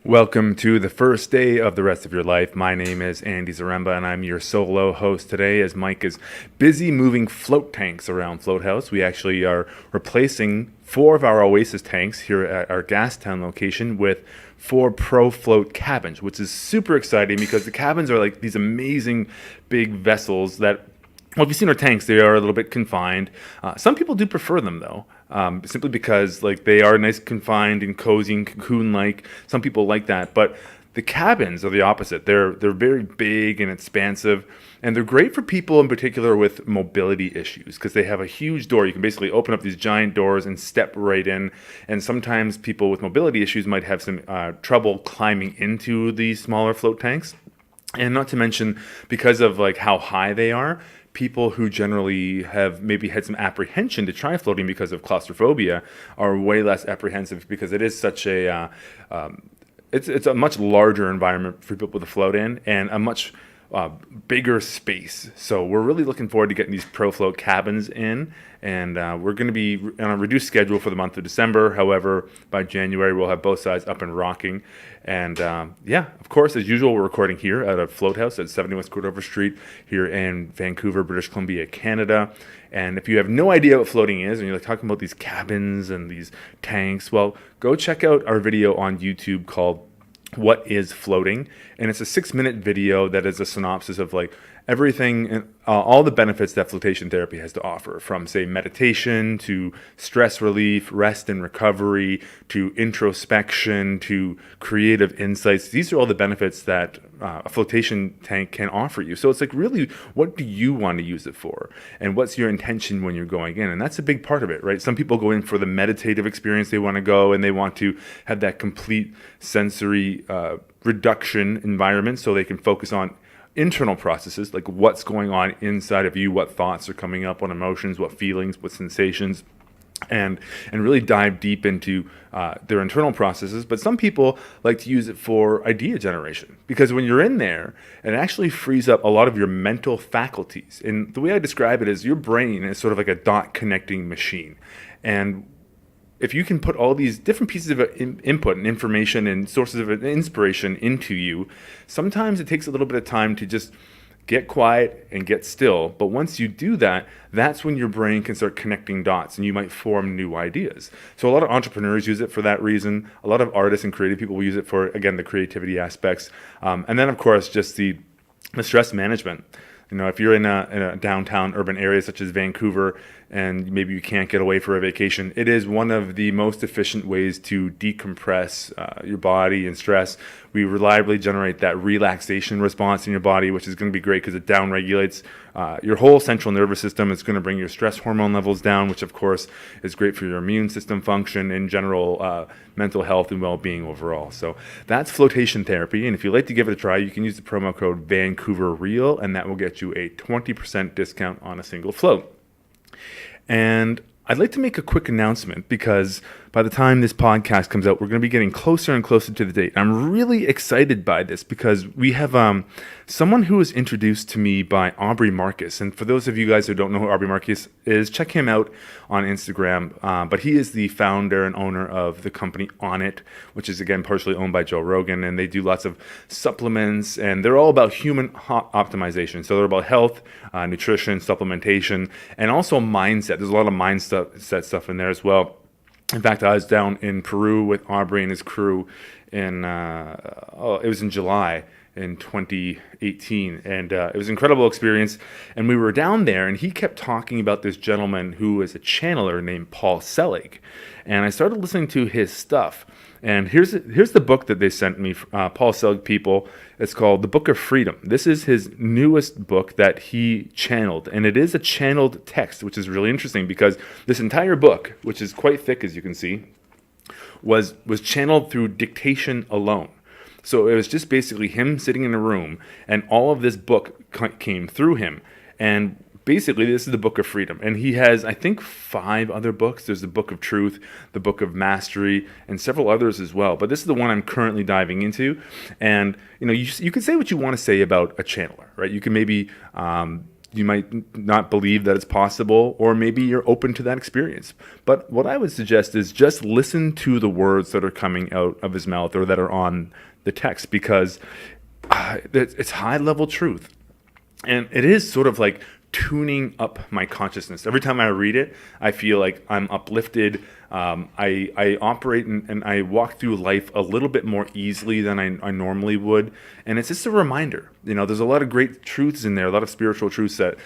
Welcome to the first day of the rest of your life. My name is Andy Zaremba, and I'm your solo host today as Mike is busy moving float tanks around Float House. We actually are replacing 4 of our Oasis tanks here at our Gastown location with 4 Pro Float cabins, which is super exciting because the cabins are like these amazing big vessels that, well, if you've seen our tanks, they are a little bit confined. Some people do prefer them though, simply because like they are nice, confined and cozy and cocoon-like. Some people like that, but the cabins are the opposite. They're very big and expansive, and they're great for people in particular with mobility issues because they have a huge door. You can basically open up these giant doors and step right in. And sometimes people with mobility issues might have some trouble climbing into these smaller float tanks. And not to mention, because of like how high they are, people who generally have maybe had some apprehension to try floating because of claustrophobia are way less apprehensive because it is such a it's a much larger environment for people to float in and a much bigger space. So we're really looking forward to getting these Pro Float cabins in, and we're going to be on a reduced schedule for the month of December. However, by January we'll have both sides up and rocking. And yeah, of course, as usual, we're recording here at a Float House at 70 West Cordova Street here in Vancouver, British Columbia, Canada. And if you have no idea what floating is, and you're like talking about these cabins and these tanks, well, go check out our video on YouTube called What is Floating? And it's a 6-minute video that is a synopsis of like everything and all the benefits that flotation therapy has to offer, from say meditation to stress relief, rest and recovery, to introspection, to creative insights. These are all the benefits that a flotation tank can offer you. So it's like, really, what do you want to use it for? And what's your intention when you're going in? And that's a big part of it, right? Some people go in for the meditative experience. They want to go and they want to have that complete sensory reduction environment so they can focus on internal processes, like what's going on inside of you, what thoughts are coming up, what emotions, what feelings, what sensations, and really dive deep into their internal processes. But some people like to use it for idea generation, because when you're in there, it actually frees up a lot of your mental faculties. And the way I describe it is your brain is sort of like a dot connecting machine. And if you can put all these different pieces of input and information and sources of inspiration into you, sometimes it takes a little bit of time to just get quiet and get still. But once you do that, that's when your brain can start connecting dots and you might form new ideas. So a lot of entrepreneurs use it for that reason. A lot of artists and creative people will use it for, again, the creativity aspects. And then, of course, just the stress management. You know, if you're in a downtown urban area such as Vancouver and maybe you can't get away for a vacation, it is one of the most efficient ways to decompress your body and stress. We reliably generate that relaxation response in your body, which is going to be great because it downregulates your whole central nervous system. It's going to bring your stress hormone levels down, which of course is great for your immune system function and general mental health and well-being overall. So that's flotation therapy. And if you'd like to give it a try, you can use the promo code VancouverReal, and that will get you a 20% discount on a single float. And I'd like to make a quick announcement because by the time this podcast comes out, we're going to be getting closer and closer to the date. I'm really excited by this because we have someone who was introduced to me by Aubrey Marcus. And for those of you guys who don't know who Aubrey Marcus is, check him out on Instagram. But he is the founder and owner of the company On It, which is, again, partially owned by Joe Rogan. And they do lots of supplements, and they're all about human optimization. So they're about health, nutrition, supplementation, and also mindset. There's a lot of mindset stuff in there as well. In fact, I was down in Peru with Aubrey and his crew in, it was in July in 2018. And it was an incredible experience. And we were down there and he kept talking about this gentleman who is a channeler named Paul Selleck. And I started listening to his stuff. And here's the book that they sent me, Paul Selleck people. It's called The Book of Freedom. This is his newest book that he channeled. And it is a channeled text, which is really interesting because this entire book, which is quite thick as you can see, was channeled through dictation alone. So it was just basically him sitting in a room and all of this book came through him. And basically, this is the Book of Freedom. And he has, I think, 5 other books. There's the Book of Truth, the Book of Mastery, and several others as well. But this is the one I'm currently diving into. And, you know, you can say what you want to say about a channeler, right? You can maybe you might not believe that it's possible, or maybe you're open to that experience. But what I would suggest is just listen to the words that are coming out of his mouth or that are on the text, because it's high level truth. And it is sort of like tuning up my consciousness. Every time I read it, I feel like I'm uplifted. I operate and I walk through life a little bit more easily than I normally would. And it's just a reminder. There's a lot of great truths in there, a lot of spiritual truths that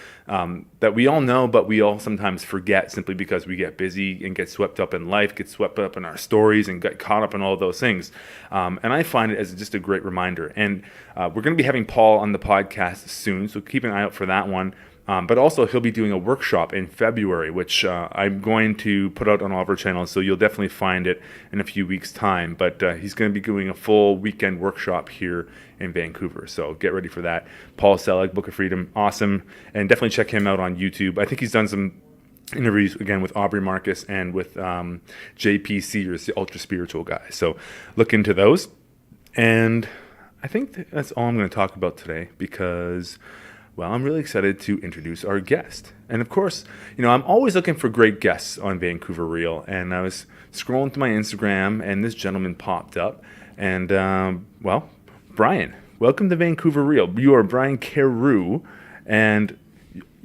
we all know, but we all sometimes forget simply because we get busy and get swept up in life, get swept up in our stories, and get caught up in all those things. And I find it as just a great reminder. And we're going to be having Paul on the podcast soon, so keep an eye out for that one. But also, he'll be doing a workshop in February, which I'm going to put out on all of our channels, so you'll definitely find it in a few weeks' time. But he's going to be doing a full weekend workshop here in Vancouver, so get ready for that. Paul Selleck, Book of Freedom, awesome. And definitely check him out on YouTube. I think he's done some interviews, again, with Aubrey Marcus and with JP Sears, the ultra spiritual guy. So look into those. And I think that's all I'm going to talk about today, because well, I'm really excited to introduce our guest. And of course, I'm always looking for great guests on Vancouver Real. And I was scrolling through my Instagram, and this gentleman popped up. And, Brian, welcome to Vancouver Real. You are Bryan Carew. And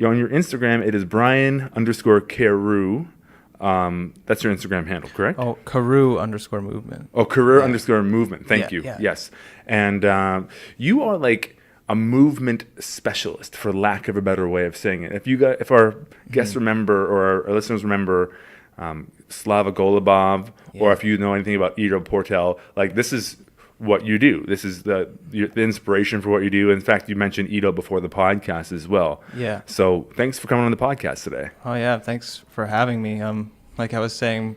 on your Instagram, it is Brian_Carew. That's your Instagram handle, correct? Oh, Carew_movement. Oh, Carew_movement. Thank you. Yeah. Yes. And you are like a movement specialist, for lack of a better way of saying it. If our guests remember, or our listeners remember, Slava Golubov, or if you know anything about Ido Portal, like, this is what you do. This is the inspiration for what you do. In fact, you mentioned Ido before the podcast as well. Yeah. So thanks for coming on the podcast today. Oh yeah, thanks for having me. Like I was saying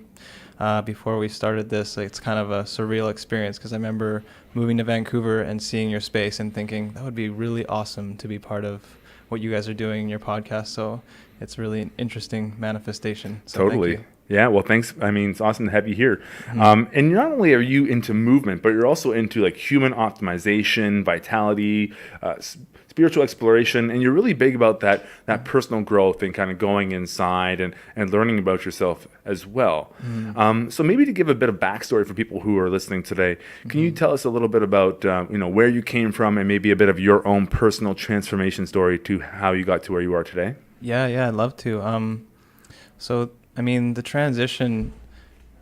before we started this, it's kind of a surreal experience, because I remember moving to Vancouver and seeing your space and thinking that would be really awesome to be part of what you guys are doing in your podcast. So it's really an interesting manifestation. So totally. Thank you. Yeah, well, thanks. I mean, it's awesome to have you here. And not only are you into movement, but you're also into like human optimization, vitality, spiritual exploration, and you're really big about that personal growth and kind of going inside and learning about yourself as well. So maybe to give a bit of backstory for people who are listening today, can you tell us a little bit about where you came from, and maybe a bit of your own personal transformation story to how you got to where you are today? Yeah, I'd love to. So I mean, the transition,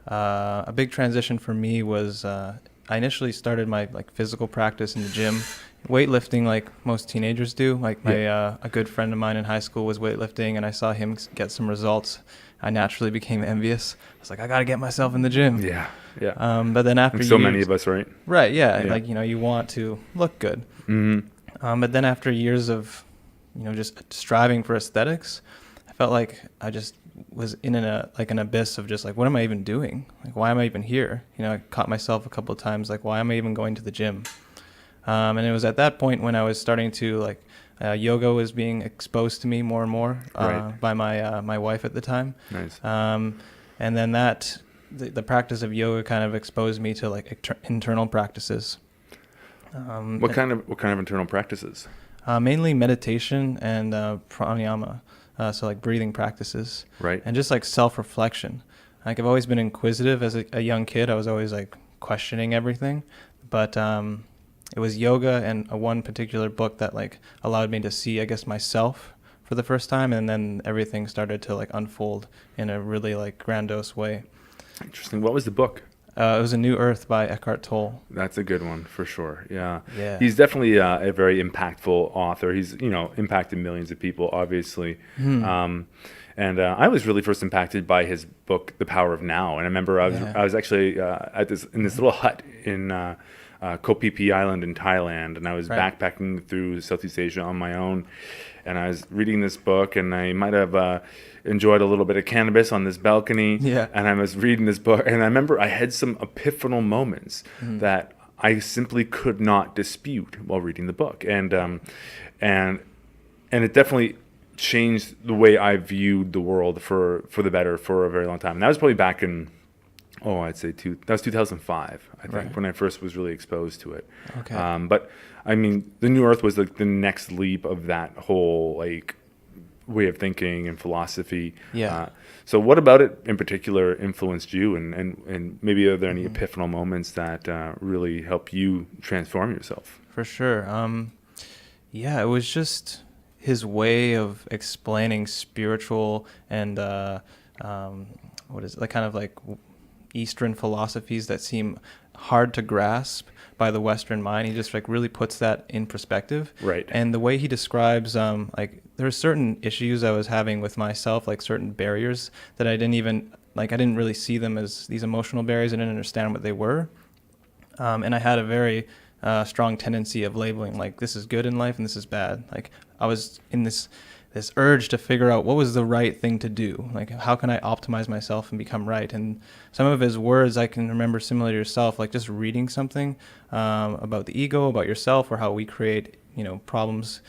a big transition for me was I initially started my physical practice in the gym, weightlifting like most teenagers do. Like a good friend of mine in high school was weightlifting, and I saw him get some results. I naturally became envious. I was like, I got to get myself in the gym. Yeah. But then after so many of us, right? Right. Yeah. Like you want to look good. But then after years of just striving for aesthetics, I felt like I just was in an abyss of just like, what am I even doing? Like, why am I even here? I caught myself a couple of times like, why am I even going to the gym? And it was at that point when I was starting to yoga was being exposed to me more and more by my wife at the time. Nice. And then the practice of yoga kind of exposed me to internal practices. What kind of internal practices? Mainly meditation and pranayama. So breathing practices, right? And just self-reflection. I've always been inquisitive as a young kid. I was always questioning everything, but it was yoga and one particular book that allowed me to see, I guess, myself for the first time, and then everything started to unfold in a really grandiose way. Interesting. What was the book? It was A New Earth by Eckhart Tolle. That's a good one for sure. Yeah. Yeah. He's definitely a very impactful author. He's impacted millions of people, obviously. And I was really first impacted by his book, The Power of Now. And I remember I was actually in this little hut in Koh Phi Phi Island in Thailand, and I was backpacking through Southeast Asia on my own. And I was reading this book, and I might have enjoyed a little bit of cannabis on this balcony. Yeah. And I was reading this book, and I remember I had some epiphanal moments that I simply could not dispute while reading the book, and it definitely changed the way I viewed the world for the better for a very long time. And that was probably back in, I'd say that was 2005, I think, when I first was really exposed to it. Okay. But I mean, The New Earth was the next leap of that whole way of thinking and philosophy. Yeah. So what about it in particular influenced you, and maybe are there any epiphanal moments that really help you transform yourself? For sure. Yeah, it was just his way of explaining spiritual and what is it, like kind of like Eastern philosophies that seem hard to grasp by the Western mind. He just like really puts that in perspective. Right. And the way he describes like there are certain issues I was having with myself, like certain barriers that I didn't really see them as these emotional barriers. I didn't understand what they were. And I had a very strong tendency of labeling like this is good in life and this is bad. Like I was in this urge to figure out what was the right thing to do. Like how can I optimize myself and become right? And some of his words I can remember similar to yourself, like just reading something about the ego, about yourself, or how we create, problems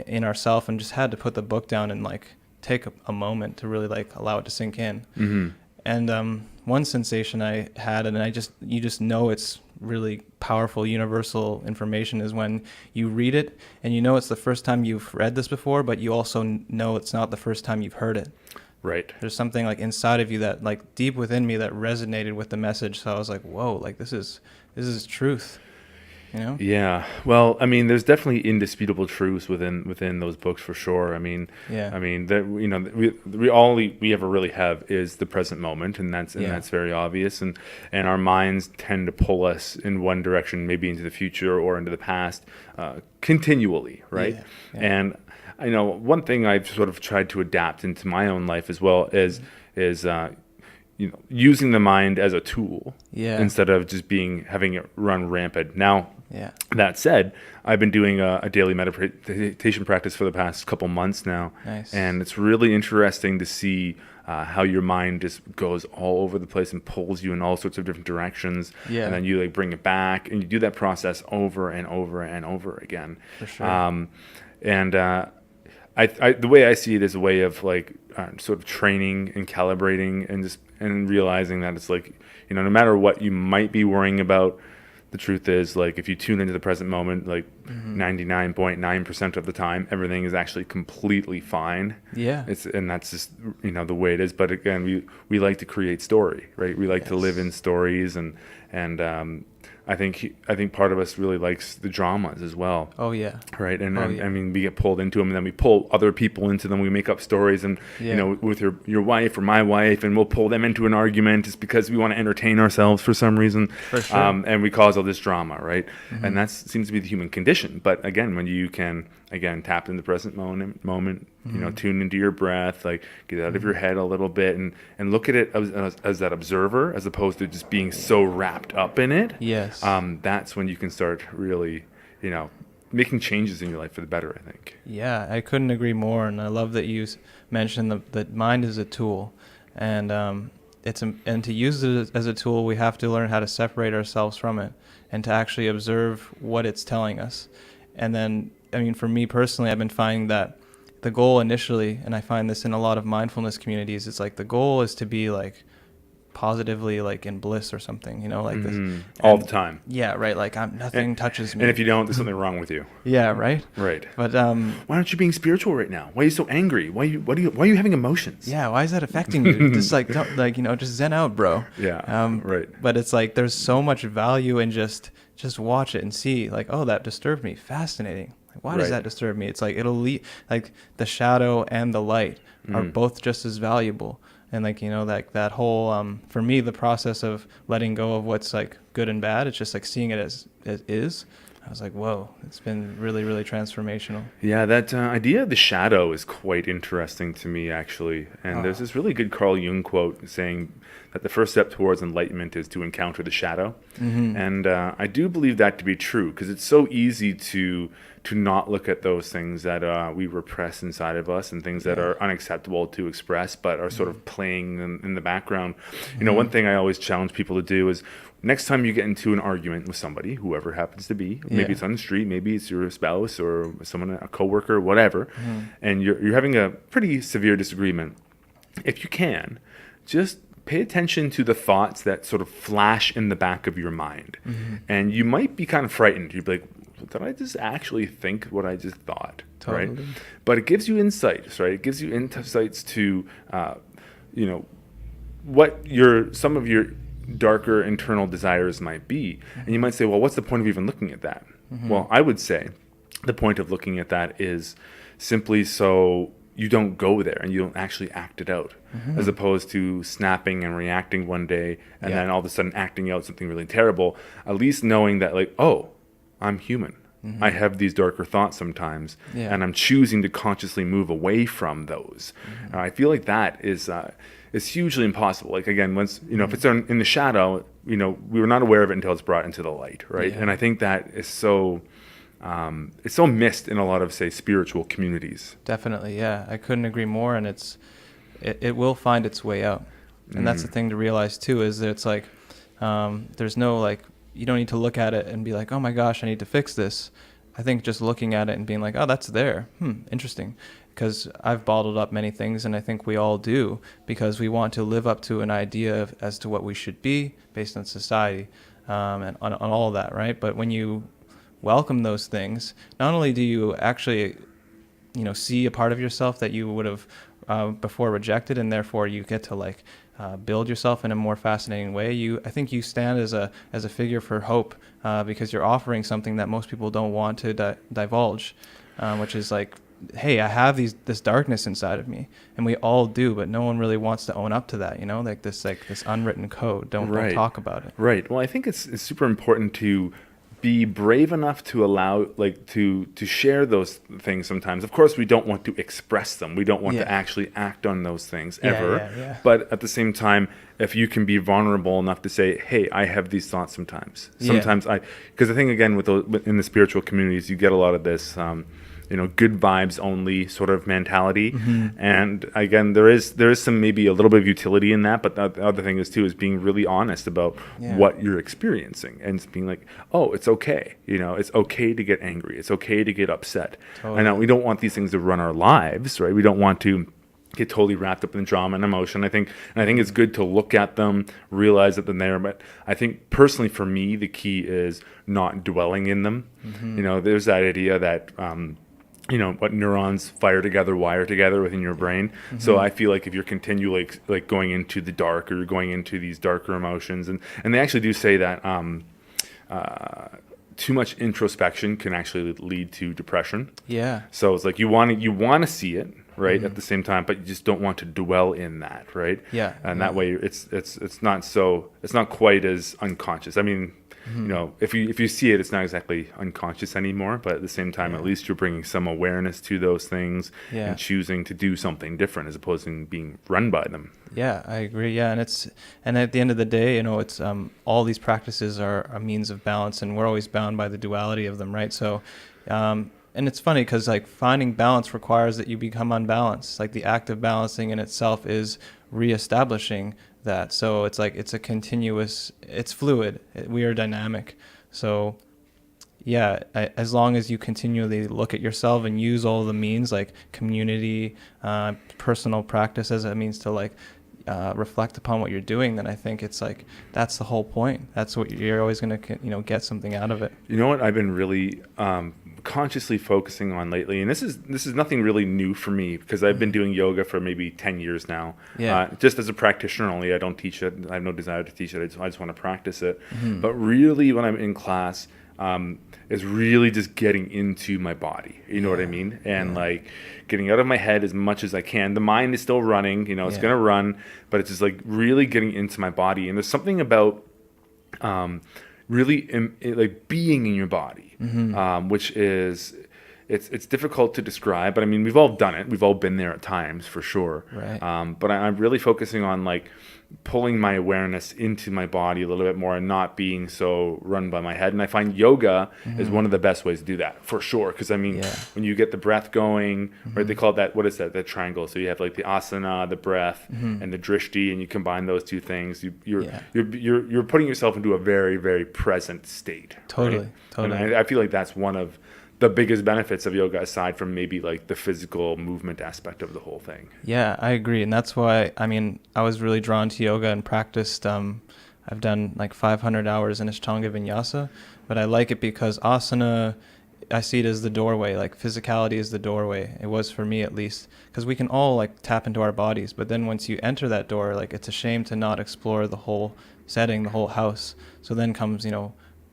in ourselves, and just had to put the book down and like take a moment to really like allow it to sink in. Mm-hmm. And one sensation I had, and you just know it's really powerful universal information, is when you read it and it's the first time you've read this before, but you also know it's not the first time you've heard it. Right. There's something like inside of you that like deep within me that resonated with the message. So I was like, whoa, like this is truth. Yeah. Well, I mean, there's definitely indisputable truths within those books for sure. I mean, Yeah. I mean that we all we ever really have is the present moment, and that's very obvious. And our minds tend to pull us in one direction, maybe into the future or into the past, continually, right? Yeah. Yeah. And I know one thing I've sort of tried to adapt into my own life as well is using the mind as a tool instead of just having it run rampant. Now, that said, I've been doing a daily meditation practice for the past couple months now. Nice. And it's really interesting to see how your mind just goes all over the place and pulls you in all sorts of different directions. Yeah. And then you like bring it back, and you do that process over and over and over again. For sure. I the way I see it is a way of like sort of training and calibrating and realizing that it's like, no matter what you might be worrying about, the truth is like if you tune into the present moment, like 99.9% of the time, everything is actually completely fine. Yeah. And that's just, the way it is. But again, we like to create story, right? We like to live in stories, and I think part of us really likes the dramas as well. Oh yeah. Right. And I mean, we get pulled into them, and then we pull other people into them. We make up stories, and with your wife or my wife, and we'll pull them into an argument just because we want to entertain ourselves for some reason. For sure. And we cause all this drama, right? Mm-hmm. And that seems to be the human condition. But again, when you can tap in the present moment, tune into your breath, like get out of your head a little bit, and look at it as that observer, as opposed to just being so wrapped up in it. Yes. That's when you can start really, making changes in your life for the better, I think. Yeah, I couldn't agree more, and I love that you mentioned that mind is a tool, and and to use it as a tool, we have to learn how to separate ourselves from it and to actually observe what it's telling us. And then, I mean, for me personally, I've been finding that the goal initially, and I find this in a lot of mindfulness communities, it's like the goal is to be like positively like in bliss or something, like this all the time. Yeah, right. Like nothing touches me. And if you don't, there's something wrong with you. Yeah, right. Right. But why aren't you being spiritual right now? Why are you so angry? Why are you having emotions? Yeah, why is that affecting you? Just like just zen out, bro. Yeah. Right. But it's like there's so much value in just watch it and see like, oh, that disturbed me. Fascinating. Like, why does that disturb me? It's like like the shadow and the light are both just as valuable. And like, that whole, for me, the process of letting go of what's like good and bad, it's just like seeing it as it is. I was like, whoa, it's been really, really transformational. Yeah, that idea of the shadow is quite interesting to me, actually. And there's this really good Carl Jung quote saying that the first step towards enlightenment is to encounter the shadow. Mm-hmm. And I do believe that to be true, because it's so easy to not look at those things that we repress inside of us, and things that are unacceptable to express but are sort of playing in the background. One thing I always challenge people to do is, next time you get into an argument with somebody, whoever happens to be, maybe it's on the street, maybe it's your spouse or someone, a coworker, whatever, and you're having a pretty severe disagreement, if you can, just pay attention to the thoughts that sort of flash in the back of your mind. And you might be kind of frightened. You'd be like, did I just actually think what I just thought? right? Totally. But it gives you insights, right? It gives you insights to, you know, what some of your darker internal desires might be. And you might say, well, what's the point of even looking at that? Well, I would say the point of looking at that is simply so you don't go there and you don't actually act it out, as opposed to snapping and reacting one day and then all of a sudden acting out something really terrible. At least knowing that, like, oh, I'm human. I have these darker thoughts sometimes, and I'm choosing to consciously move away from those. I feel like that is hugely impossible. Like, again, once, if it's in the shadow, we were not aware of it until it's brought into the light, right? And I think that is so it's so missed in a lot of, say, spiritual communities. Definitely, yeah. I couldn't agree more, and it will find its way out. And that's the thing to realize too, is that it's like there's no, like, you don't need to look at it and be like, oh my gosh, I need to fix this. I think just looking at it and being like, oh, that's there. Interesting. Because I've bottled up many things, and I think we all do, because we want to live up to an idea as to what we should be based on society and on all of that, right? But when you welcome those things, not only do you actually, see a part of yourself that you would have before rejected, and therefore you get to build yourself in a more fascinating way. I think you stand as a figure for hope because you're offering something that most people don't want to divulge, which is like, hey, I have this darkness inside of me, and we all do, but no one really wants to own up to that, like this unwritten code. Don't talk about it. Right. Well, I think it's super important to be brave enough to allow, to share those things sometimes. Of course, we don't want to express them. We don't want to actually act on those things ever. Yeah. But at the same time, if you can be vulnerable enough to say, hey, I have these thoughts sometimes. Sometimes because I think, again, in the spiritual communities, you get a lot of this, good vibes only sort of mentality. And again, there is some, maybe a little bit of utility in that, but the other thing is being really honest about what you're experiencing, and being like, oh, it's okay. It's okay to get angry. It's okay to get upset. Totally. And we don't want these things to run our lives, right? We don't want to get totally wrapped up in drama and emotion. I think it's good to look at them, realize that they're there. But I think personally for me, the key is not dwelling in them. There's that idea that, what neurons fire together, wire together within your brain. So I feel like if you're continually like going into the dark, or you're going into these darker emotions, and they actually do say that too much introspection can actually lead to depression. Yeah. So it's like you want to see it, right, at the same time, but you just don't want to dwell in that, right? Yeah. And that way it's not quite as unconscious. I mean, if you see it, it's not exactly unconscious anymore, but at the same time, at least you're bringing some awareness to those things and choosing to do something different as opposed to being run by them. Yeah, I agree. Yeah, and at the end of the day, it's all these practices are a means of balance, and we're always bound by the duality of them, right? So, and it's funny because finding balance requires that you become unbalanced. Like the act of balancing in itself is reestablishing that. So it's a continuous, it's fluid. We are dynamic. So as long as you continually look at yourself and use all the means like community, personal practice as a means to reflect upon what you're doing, then I think it's that's the whole point. That's what you're always going to get something out of it. You know what I've been really consciously focusing on lately, and this is nothing really new for me, because I've been doing yoga for maybe 10 years now. Just as a practitioner only. I don't teach it. I have no desire to teach it. I just want to practice it. But really, when I'm in class, is really just getting into my body. You know what I mean? And getting out of my head as much as I can. The mind is still running. It's going to run, but it's just really getting into my body. And there's something about really being in your body, which is, it's difficult to describe, but I mean, we've all done it. We've all been there at times, for sure. Right. But I'm really focusing on pulling my awareness into my body a little bit more and not being so run by my head. And I find yoga is one of the best ways to do that, for sure. Because I mean, when you get the breath going, right? They call it that. What is that? That triangle. So you have the asana, the breath, and the drishti, and you combine those two things. You're putting yourself into a very, very present state. Totally. Right? Totally. And I feel like that's one of the biggest benefits of yoga, aside from maybe the physical movement aspect of the whole thing. Yeah, I agree. And that's why, I was really drawn to yoga and practiced, I've done 500 hours in Ashtanga Vinyasa, but I like it because asana I see it as the doorway. Like physicality is the doorway. It was for me at least, because we can all like tap into our bodies. But then once you enter that door, like it's a shame to not explore the whole setting, the whole house. So then comes,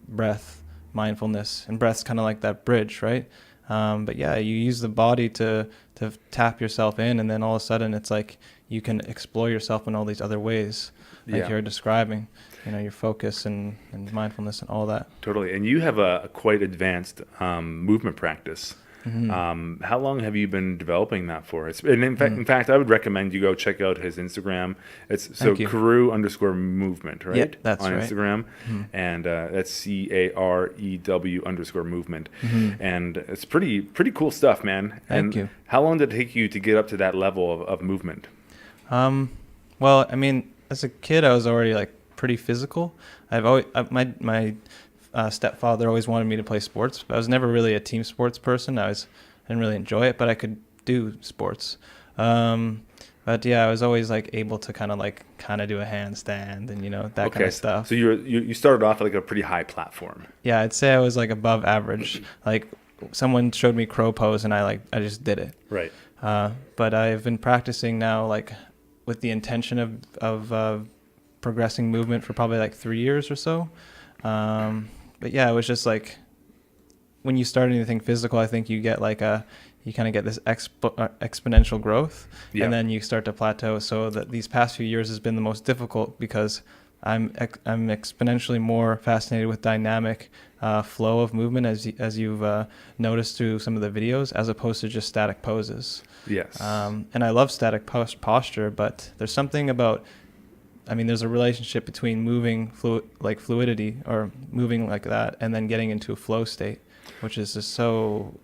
breath, mindfulness, and breath's kind of like that bridge, right? But yeah, you use the body to tap yourself in, and then all of a sudden it's like you can explore yourself in all these other ways, like you're describing, your focus and mindfulness and all that. Totally. And you have a quite advanced movement practice. Mm-hmm. How long have you been developing that for? In fact, I would recommend you go check out his Instagram. It's so Carew_movement, right? Yeah, that's on right. Instagram, and that's CAREW_movement, and it's pretty cool stuff, man. Thank you. How long did it take you to get up to that level of movement? Well, I mean, as a kid, I was already like pretty physical. I've always my stepfather always wanted me to play sports. But I was never really a team sports person. I didn't really enjoy it, but I could do sports. But yeah, I was always like able to kind of do a handstand and that kind of stuff. So you started off at like a pretty high platform. Yeah, I'd say I was like above average. Like someone showed me crow pose and I just did it. Right. But I've been practicing now like with the intention of progressing movement for probably like 3 years or so. But yeah, it was just like when you start anything physical, I think you get you kind of get this exponential growth, and then you start to plateau. So that these past few years has been the most difficult because I'm exponentially more fascinated with dynamic flow of movement, as you've noticed through some of the videos, as opposed to just static poses. Yes. And I love static posture, but there's something about, there's a relationship between moving fluidity or moving like that and then getting into a flow state, which is just so,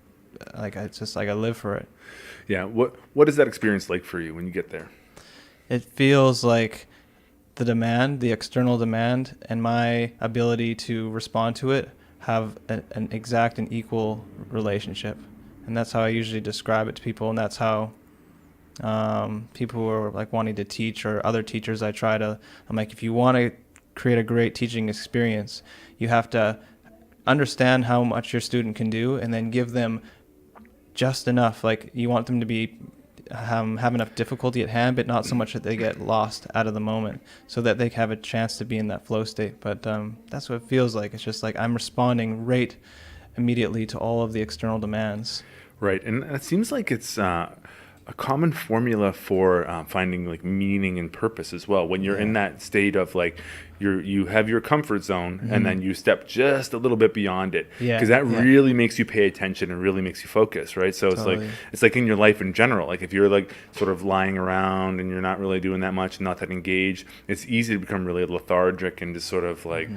it's just like I live for it. Yeah. What is that experience like for you when you get there? It feels like the external demand and my ability to respond to it have an exact and equal relationship. And that's how I usually describe it to people. And that's how people who are like wanting to teach, or other teachers I'm like, if you want to create a great teaching experience, you have to understand how much your student can do and then give them just enough. Like you want them to have enough difficulty at hand, but not so much that they get lost out of the moment, so that they have a chance to be in that flow state. But that's what it feels like. It's just like I'm responding right immediately to all of the external demands. Right. And it seems like it's a common formula for finding like meaning and purpose as well. When you're in that state of like you have your comfort zone, and then you step just a little bit beyond it, because that really makes you pay attention and really makes you focus, right? So Totally. it's like in your life in general. Like if you're like sort of lying around and you're not really doing that much, not that engaged, it's easy to become really lethargic and just sort of like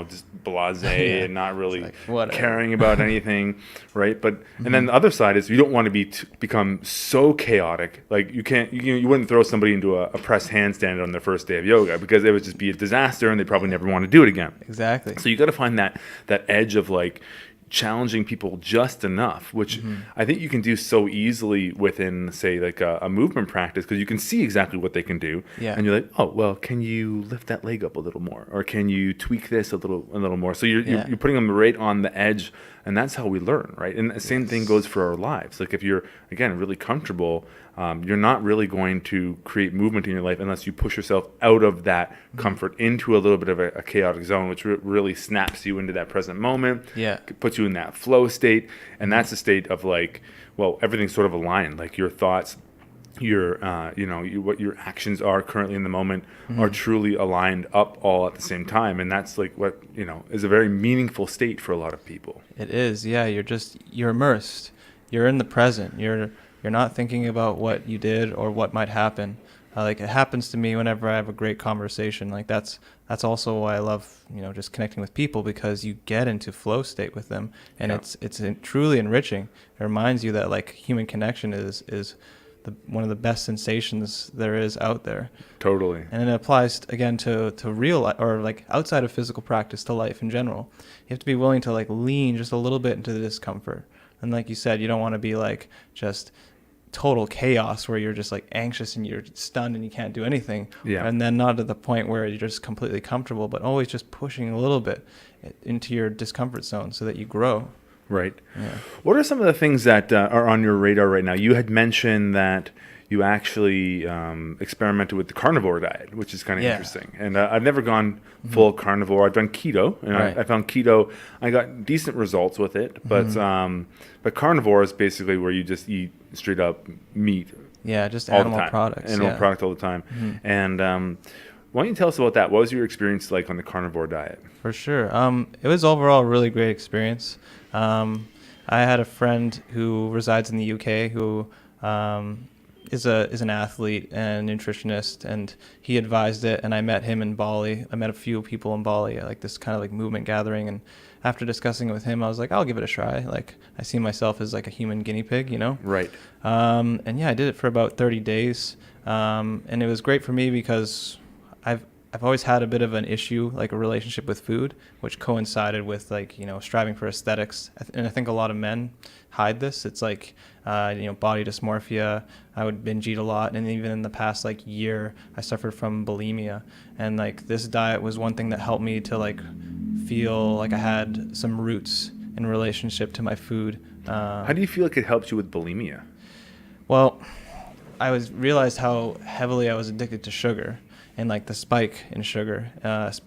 just blasé and not really caring about anything, right? But and then the other side is you don't want to become so chaotic. Like you wouldn't throw somebody into a press handstand on their first day of yoga, because it would just be a disaster and they probably never want to do it again. Exactly. So you got to find that edge of like challenging people just enough, which I think you can do so easily within, say, like a movement practice, because you can see exactly what they can do, and you're like, oh, well, can you lift that leg up a little more, or can you tweak this a little more? So you're putting them right on the edge, and that's how we learn, right? And the same thing goes for our lives. Like if you're again really comfortable, you're not really going to create movement in your life unless you push yourself out of that comfort into a little bit of a chaotic zone, which really snaps you into that present moment, puts you in that flow state. And that's a state of like, well, everything's sort of aligned. Like your thoughts, what your actions are currently in the moment are truly aligned up all at the same time. And that's like what, is a very meaningful state for a lot of people. It is. Yeah. You're immersed. You're in the present. You're not thinking about what you did or what might happen. Like it happens to me whenever I have a great conversation. Like that's also why I love, just connecting with people, because you get into flow state with them, and it's truly enriching. It reminds you that like human connection is one of the best sensations there is out there. Totally. And it applies again to real life, or like outside of physical practice, to life in general. You have to be willing to like lean just a little bit into the discomfort. And like you said, you don't want to be like just total chaos where you're just like anxious and you're stunned and you can't do anything. And then not to the point where you're just completely comfortable, but always just pushing a little bit into your discomfort zone so that you grow. Right. Yeah. What are some of the things that are on your radar right now? You had mentioned that you actually experimented with the carnivore diet, which is kind of Yeah. interesting. And I've never gone full carnivore. I've done keto, and Right. I found keto. I got decent results with it, but carnivore is basically where you just eat straight up meat Yeah, just all the animal time, products. animal Yeah. product all the time. And why don't you tell us about that? What was your experience like on the carnivore diet? For sure. It was overall a really great experience. I had a friend who resides in the UK who is an athlete and nutritionist, and he advised it. And I met him in Bali. I met a few people in Bali at like this kind of like movement gathering. And after discussing it with him, I was like, I'll give it a try. Like I see myself as like a human guinea pig, you know? Right. And yeah, I did it for about 30 days. And it was great for me because I've always had a bit of an issue, like a relationship with food, which coincided with like, striving for aesthetics. And I think a lot of men hide this. It's like, body dysmorphia. I would binge eat a lot. And even in the past like year, I suffered from bulimia. And like this diet was one thing that helped me to like feel like I had some roots in relationship to my food. How do you feel like it helps you with bulimia? Well, I realized how heavily I was addicted to sugar. And like the spike in sugar,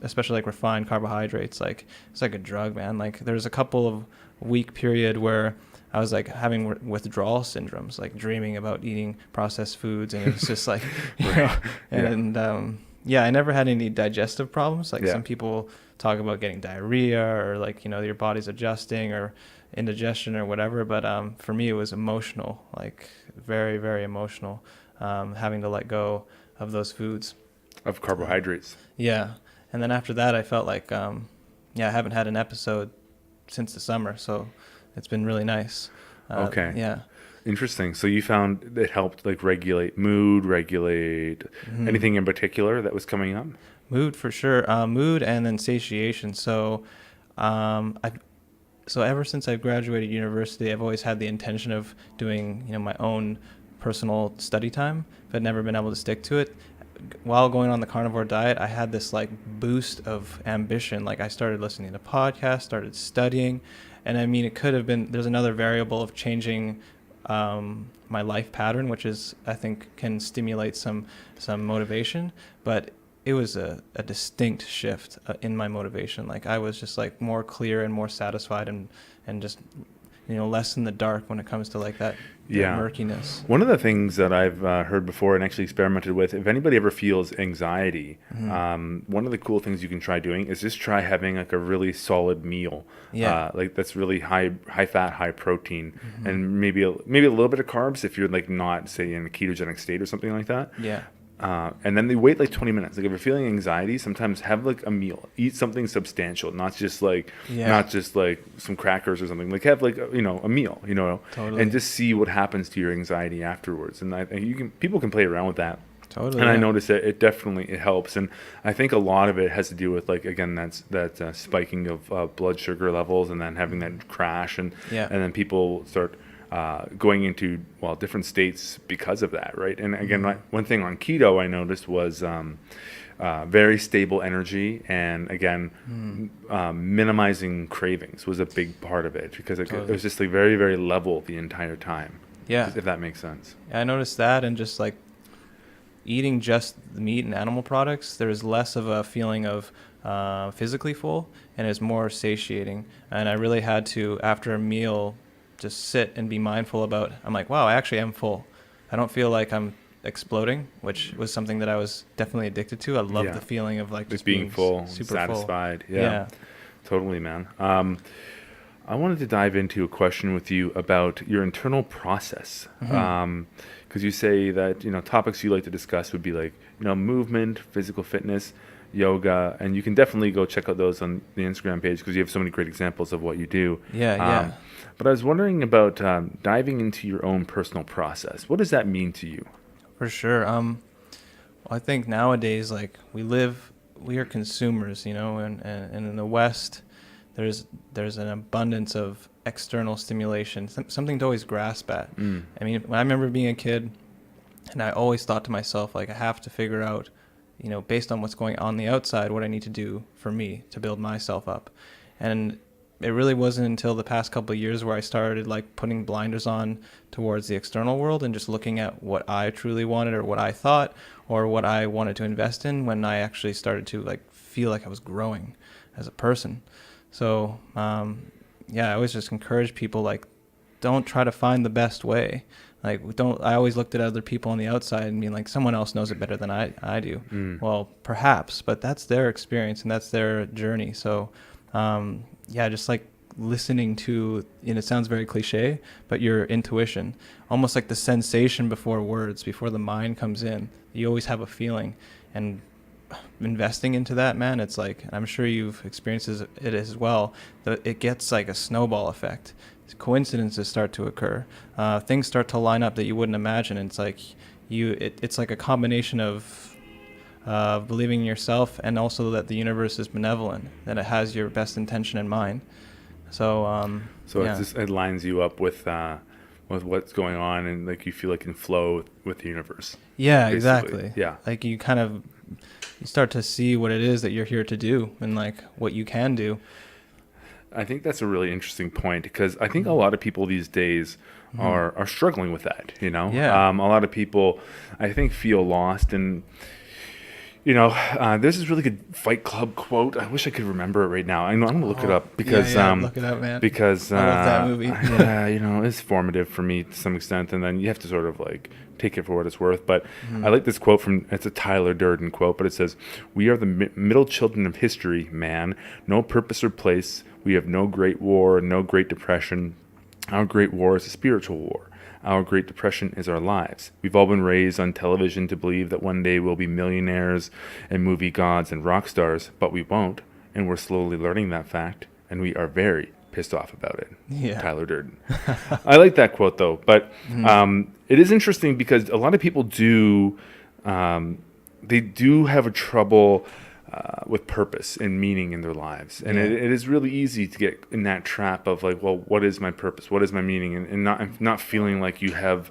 especially like refined carbohydrates, like it's like a drug, man. Like there's a couple of week period where I was like having withdrawal syndromes, like dreaming about eating processed foods, and it was just like, and I never had any digestive problems. Like some people talk about getting diarrhea or like your body's adjusting or indigestion or whatever, but for me it was emotional, like very, very emotional, having to let go of those foods. Of carbohydrates. Yeah. And then after that, I felt like, I haven't had an episode since the summer. So it's been really nice. Okay. Yeah. Interesting. So you found it helped like regulate mood, regulate anything in particular that was coming up? Mood for sure. Mood and then satiation. So, so ever since I graduated university, I've always had the intention of doing, my own personal study time, but I've never been able to stick to it. While going on the carnivore diet, I had this like boost of ambition. Like I started listening to podcasts, started studying, and I mean, it could have been, there's another variable of changing my life pattern, which is, I think, can stimulate some motivation, but it was a distinct shift in my motivation. Like I was just like more clear and more satisfied and just, less in the dark when it comes to like that murkiness. One of the things that I've heard before and actually experimented with, if anybody ever feels anxiety, one of the cool things you can try doing is just try having like a really solid meal. Like that's really high fat, high protein, and maybe a little bit of carbs if you're like not, say, in a ketogenic state or something like that. Yeah. And then they wait like 20 minutes. Like if you're feeling anxiety, sometimes have like a meal, eat something substantial, not just like some crackers or something. Like have like a meal, Totally. and just see what happens to your anxiety afterwards. And I think people can play around with that. Totally. And I noticed that it definitely helps. And I think a lot of it has to do with like, again, that spiking of blood sugar levels and then having that crash and then people start going into different states because of that, right? And again, one thing on keto I noticed was very stable energy, and again, minimizing cravings was a big part of it because it was just like very, very level the entire time. Yeah, if that makes sense. I noticed that, and just like eating just the meat and animal products, there's less of a feeling of physically full, and it's more satiating. And I really had to, after a meal, just sit and be mindful about, I'm like, wow, I actually am full. I don't feel like I'm exploding, which was something that I was definitely addicted to. I love the feeling of like just being full, super satisfied. Full. Yeah, totally, man. I wanted to dive into a question with you about your internal process. Because you say that, topics you like to discuss would be like, movement, physical fitness, yoga, and you can definitely go check out those on the Instagram page because you have so many great examples of what you do. But I was wondering about diving into your own personal process. What does that mean to you? For sure. I think nowadays, like we are consumers, and in the West, there's an abundance of external stimulation, something to always grasp at. I mean, when I remember being a kid, and I always thought to myself, like, I have to figure out, based on what's going on the outside, what I need to do for me to build myself up. And it really wasn't until the past couple of years where I started like putting blinders on towards the external world and just looking at what I truly wanted or what I thought or what I wanted to invest in, when I actually started to like feel like I was growing as a person. So I always just encourage people, like, don't try to find the best way. Like, I always looked at other people on the outside and being like, someone else knows it better than I do. Well, perhaps, but that's their experience and that's their journey. So, just like listening to, it sounds very cliche, but your intuition, almost like the sensation before words, before the mind comes in, you always have a feeling. And investing into that, man, it's like, I'm sure you've experienced it as well, that it gets like a snowball effect. Coincidences start to occur, things start to line up that you wouldn't imagine. It's like it's like a combination of believing in yourself and also that the universe is benevolent, that it has your best intention in mind. So it lines you up with what's going on, and like you feel like in flow with the universe. Yeah, basically. exactly. Yeah, like you start to see what it is that you're here to do and like what you can do. I think that's a really interesting point, because I think a lot of people these days are struggling with that, Yeah. A lot of people, I think, feel lost. And, there's this really good Fight Club quote. I wish I could remember it right now. I'm going to look it up because, look it up, man. Because, I love that movie. it's formative for me to some extent. And then you have to sort of like take it for what it's worth. But I like this quote it's a Tyler Durden quote, but it says, "We are the middle children of history, man. No purpose or place. We have no great war, no great depression. Our great war is a spiritual war. Our great depression is our lives. We've all been raised on television to believe that one day we'll be millionaires and movie gods and rock stars, but we won't, and we're slowly learning that fact, and we are very pissed off about it." Yeah. Tyler Durden. I like that quote, though, but it is interesting because a lot of people they do have a trouble with purpose and meaning in their lives. And it is really easy to get in that trap of like, well, what is my purpose? What is my meaning? And not feeling like you have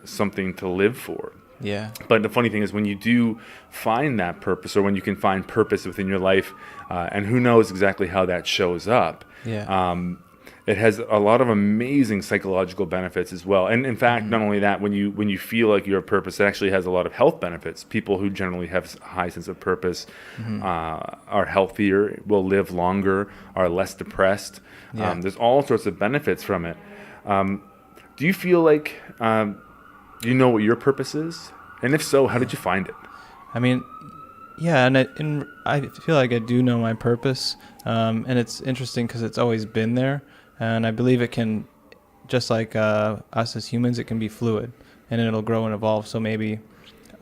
something to live for. Yeah. But the funny thing is, when you do find that purpose, or when you can find purpose within your life, and who knows exactly how that shows up, it has a lot of amazing psychological benefits as well. And in fact, not only that, when you feel like you have purpose, it actually has a lot of health benefits. People who generally have a high sense of purpose are healthier, will live longer, are less depressed. There's all sorts of benefits from it. Do you feel like you know what your purpose is? And if so, how did you find it? I mean, yeah, and I feel like I do know my purpose, and it's interesting because it's always been there. And I believe it can, just like us as humans, it can be fluid, and it'll grow and evolve. So maybe,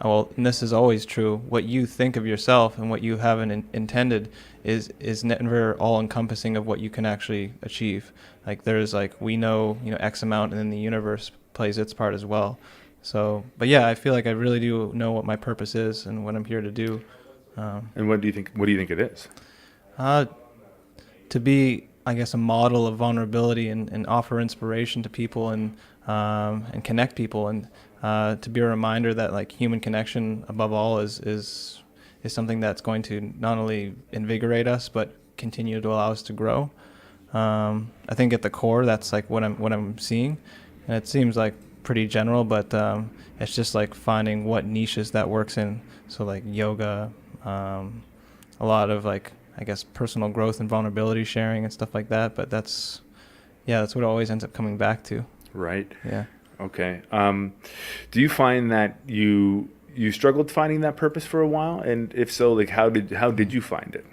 and this is always true, what you think of yourself and what you haven't intended is never all-encompassing of what you can actually achieve. Like there's like, we know, X amount, and then the universe plays its part as well. So, but yeah, I feel like I really do know what my purpose is and what I'm here to do. And what do you think it is? To be, I guess, a model of vulnerability and offer inspiration to people and connect people, and to be a reminder that like human connection above all is something that's going to not only invigorate us but continue to allow us to grow. I think at the core that's like what I'm seeing, and it seems like pretty general, but it's just like finding what niches that works in. So like yoga, a lot of like, I guess, personal growth and vulnerability sharing and stuff like that. But that's what it always ends up coming back to. Right. Yeah. Okay. Do you find that you struggled finding that purpose for a while? And if so, like how did you find it?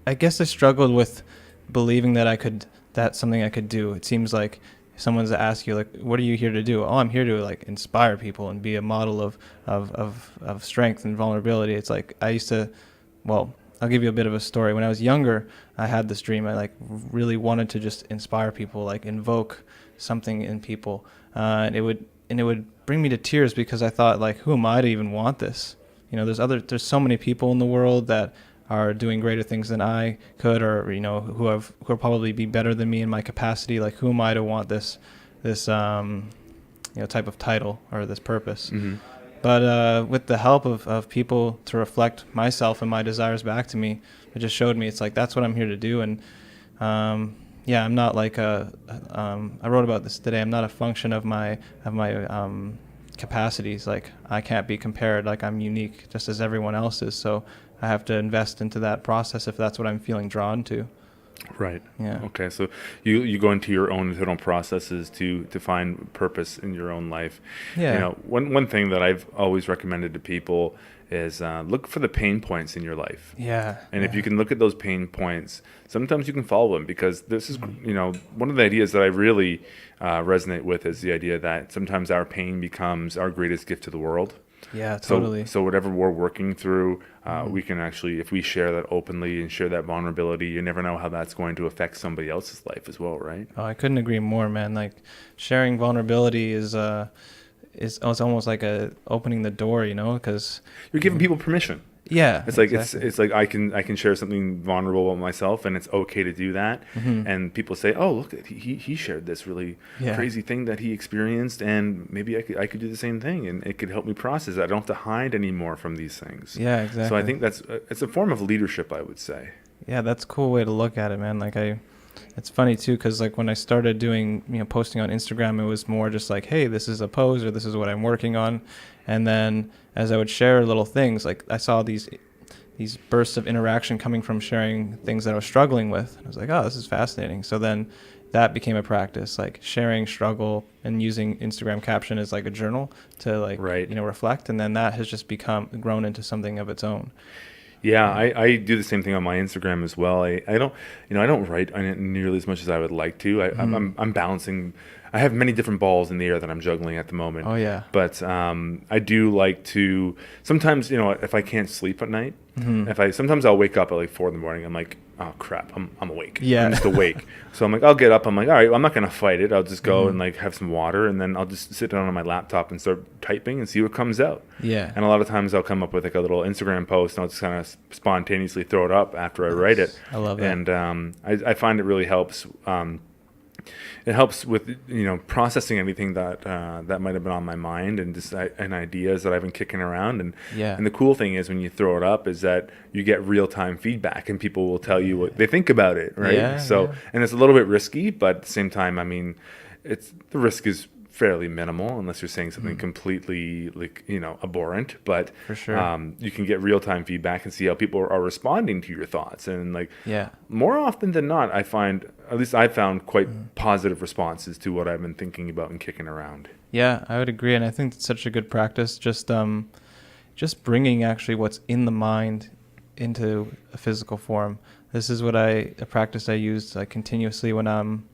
I guess I struggled with believing that that's something I could do. It seems like someone's asked you, like, what are you here to do? Oh, I'm here to like inspire people and be a model of strength and vulnerability. It's like I'll give you a bit of a story. When I was younger, I had this dream. I like really wanted to just inspire people, like invoke something in people, and it would bring me to tears because I thought, like, who am I to even want this? There's so many people in the world that are doing greater things than I could, or who will probably be better than me in my capacity. Like, who am I to want this type of title or this purpose? Mm-hmm. But with the help of people to reflect myself and my desires back to me, it just showed me it's like that's what I'm here to do. And I'm not like I wrote about this today. I'm not a function of my capacities. Like, I can't be compared. Like, I'm unique just as everyone else is. So I have to invest into that process if that's what I'm feeling drawn to. Right. Yeah. Okay. So you go into your own internal processes to find purpose in your own life. Yeah. You know, one thing that I've always recommended to people is look for the pain points in your life. Yeah. And if you can look at those pain points, sometimes you can follow them, because this is, you know, one of the ideas that I really resonate with is the idea that sometimes our pain becomes our greatest gift to the world. Yeah, totally. So whatever we're working through, we can actually, if we share that openly and share that vulnerability, you never know how that's going to affect somebody else's life as well, right? Oh, I couldn't agree more, man. Like, sharing vulnerability is almost like opening the door, you know, because You're giving people permission. yeah, It's like exactly. it's like I can share something vulnerable about myself, and it's okay to do that. And people say, "Oh, look, he shared this really crazy thing that he experienced, and maybe I could do the same thing, and it could help me process it. I don't have to hide anymore from these things." Yeah, exactly. So I think it's a form of leadership, I would say. Yeah, that's a cool way to look at it, man. Like, it's funny too, because like when I started doing, posting on Instagram, it was more just like, hey, this is a pose, or this is what I'm working on. And then as I would share little things, like I saw these bursts of interaction coming from sharing things that I was struggling with. I was like, oh, this is fascinating. So then that became a practice, like sharing struggle and using Instagram caption as like a journal to like, reflect. And then that has just grown into something of its own. Yeah, I do the same thing on my Instagram as well. I don't write on it nearly as much as I would like to. I'm balancing. I have many different balls in the air that I'm juggling at the moment. Oh yeah. But I do like to sometimes, if I can't sleep at night, sometimes I'll wake up at like 4 a.m. I'm like, oh crap, I'm awake. Yeah. I'm just awake. So I'm like, I'll get up. I'm like, all right, well, I'm not gonna fight it. I'll just go and like have some water, and then I'll just sit down on my laptop and start typing and see what comes out. Yeah. And a lot of times I'll come up with like a little Instagram post, and I'll just kind of spontaneously throw it up after I write it. I love that. And I find it really helps. It helps with processing anything that might have been on my mind, and just and ideas that I've been kicking around. And and the cool thing is when you throw it up is that you get real time feedback, and people will tell you what they think about it, right? And it's a little bit risky, but at the same time, I mean, the risk is fairly minimal unless you're saying something completely abhorrent, but for sure. You can get real-time feedback and see how people are responding to your thoughts, and more often than not, I find, at least I've found, quite positive responses to what I've been thinking about and kicking around. Yeah, I would agree, and I think it's such a good practice, just bringing actually what's in the mind into a physical form. This is a practice I used continuously when I'm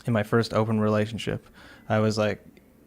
in my first open relationship. I was like,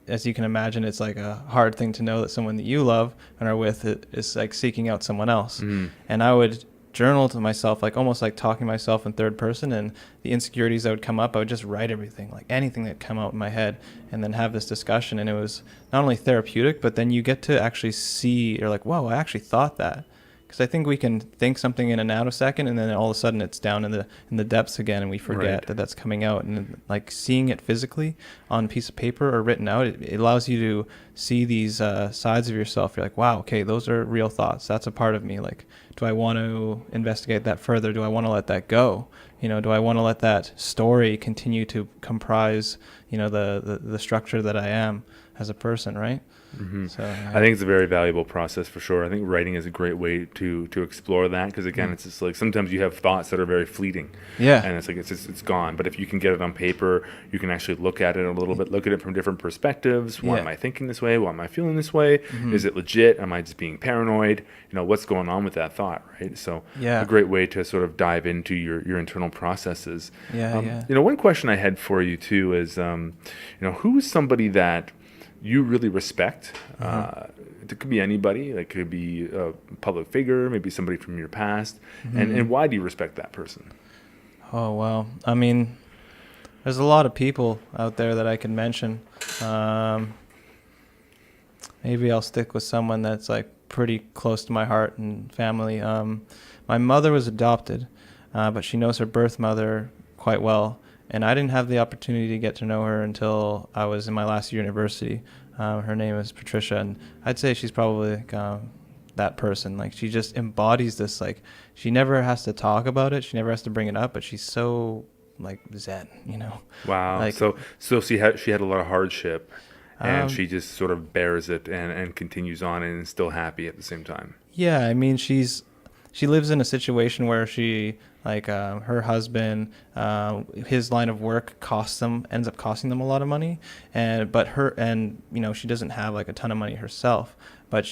as you can imagine, it's like a hard thing to know that someone that you love and are with is like seeking out someone else. And I would journal to myself, like almost like talking to myself in third person, and the insecurities that would come up, I would just write everything, like anything that come out in my head, and then have this discussion. And it was not only therapeutic, but then you get to actually see, you're like, whoa, I actually thought that. Because I think we can think something in a nanosecond, and then all of a sudden it's down in the depths again, and we forget that that's coming out. And like seeing it physically on a piece of paper or written out, it allows you to see these sides of yourself. You're like, wow, okay, those are real thoughts. That's a part of me. Like, do I want to investigate that further? Do I want to let that go? Do I want to let that story continue to comprise, the structure that I am as a person, right? So I think it's a very valuable process for sure. I think writing is a great way to explore that, because again, it's just like sometimes you have thoughts that are very fleeting. Yeah. And it's like it's gone. But if you can get it on paper, you can actually look at it a little bit, look at it from different perspectives. Why am I thinking this way? Why am I feeling this way? Is it legit? Am I just being paranoid? What's going on with that thought, right? So a great way to sort of dive into your internal processes. One question I had for you too is, who's somebody that you really respect? It could be anybody. It could be a public figure, maybe somebody from your past. And why do you respect that person? Oh, well, I mean, there's a lot of people out there that I can mention. Maybe I'll stick with someone that's like pretty close to my heart and family. My mother was adopted, but she knows her birth mother quite well. And I didn't have the opportunity to get to know her until I was in my last year of university. Her name is Patricia, and I'd say she's probably like that person. Like she just embodies this, like she never has to talk about it, she never has to bring it up, but she's so like zen, you know. Wow. Like So she had a lot of hardship, and um she just sort of bears it and continues on and is still happy at the same time. yeah, I mean she lives in a situation where she like her husband, his line of work ends up costing them a lot of money, and you know, she doesn't have like a ton of money herself, but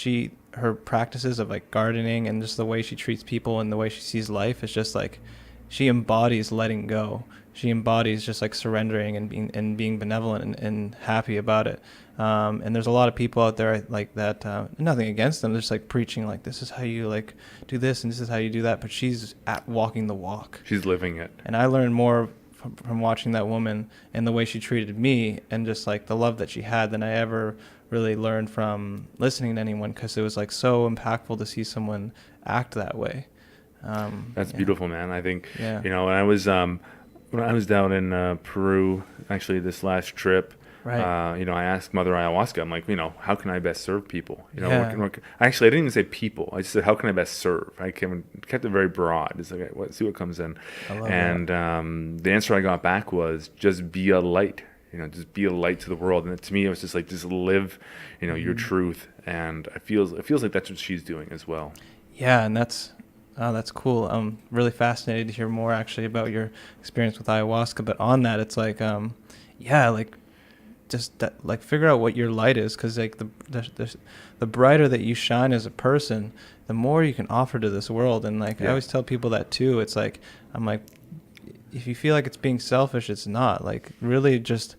her practices of like gardening and just the way she treats people and the way she sees life is just like she embodies letting go. She embodies just like surrendering and being benevolent and happy about it. And there's a lot of people out there like that. Nothing against them. They're just like preaching like this is how you like do this and this is how you do that. But she's walking the walk. She's living it. And I learned more from watching that woman and the way she treated me and just like the love that she had than I ever really learned from listening to anyone, because it was like so impactful to see someone act that way. That's beautiful, man. I think, Yeah. you know, when I was down in Peru, actually this last trip, Right. you know, I asked Mother Ayahuasca, I'm like, you know, how can I best serve people? You know, Yeah. actually, I didn't even say people. I just said, how can I best serve? I kept it very broad. It's like, see what comes in. I love And the answer I got back was just be a light. You know, just be a light to the world. And to me, it was just like, just live, you know, your truth. And it feels like that's what she's doing as well. Yeah, and that's cool. I'm really fascinated to hear more actually about your experience with ayahuasca. But on that, it's like, yeah, like just that, like figure out what your light is, because like the brighter that you shine as a person, the more you can offer to this world. And like I always tell people that too. It's like I'm like, if you feel like it's being selfish, it's not. Like really just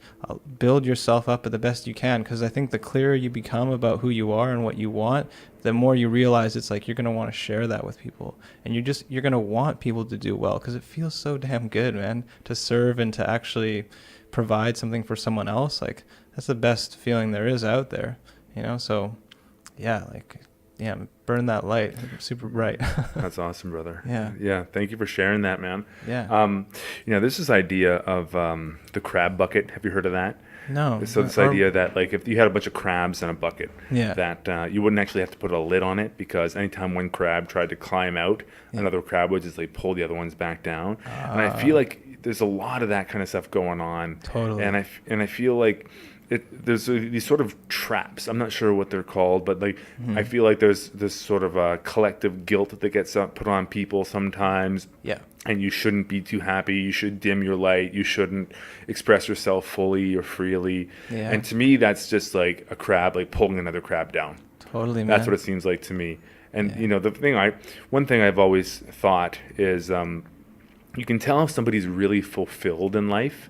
build yourself up at the best you can, because I think the clearer you become about who you are and what you want, the more you realize it's like you're going to want to share that with people, and you're going to want people to do well, because it feels so damn good, man, to serve and to actually provide something for someone else. Like that's the best feeling there is out there, you know. So yeah, like yeah, burn that light, super bright. That's awesome, brother. Yeah. Yeah. Thank you for sharing that, man. Yeah. You know, there's this idea of the crab bucket. Have you heard of that? No. So this idea that like if you had a bunch of crabs in a bucket, Yeah. that you wouldn't actually have to put a lid on it, because anytime one crab tried to climb out, another crab would just like pull the other ones back down. And I feel like there's a lot of that kind of stuff going on. Totally. And I feel like there's these sort of traps. I'm not sure what they're called, but like I feel like there's this sort of a collective guilt that gets put on people sometimes. Yeah. And you shouldn't be too happy. You should dim your light. You shouldn't express yourself fully or freely. Yeah. And to me, that's just like a crab like pulling another crab down. Totally, man. That's what it seems like to me. And you know, one thing I've always thought is you can tell if somebody's really fulfilled in life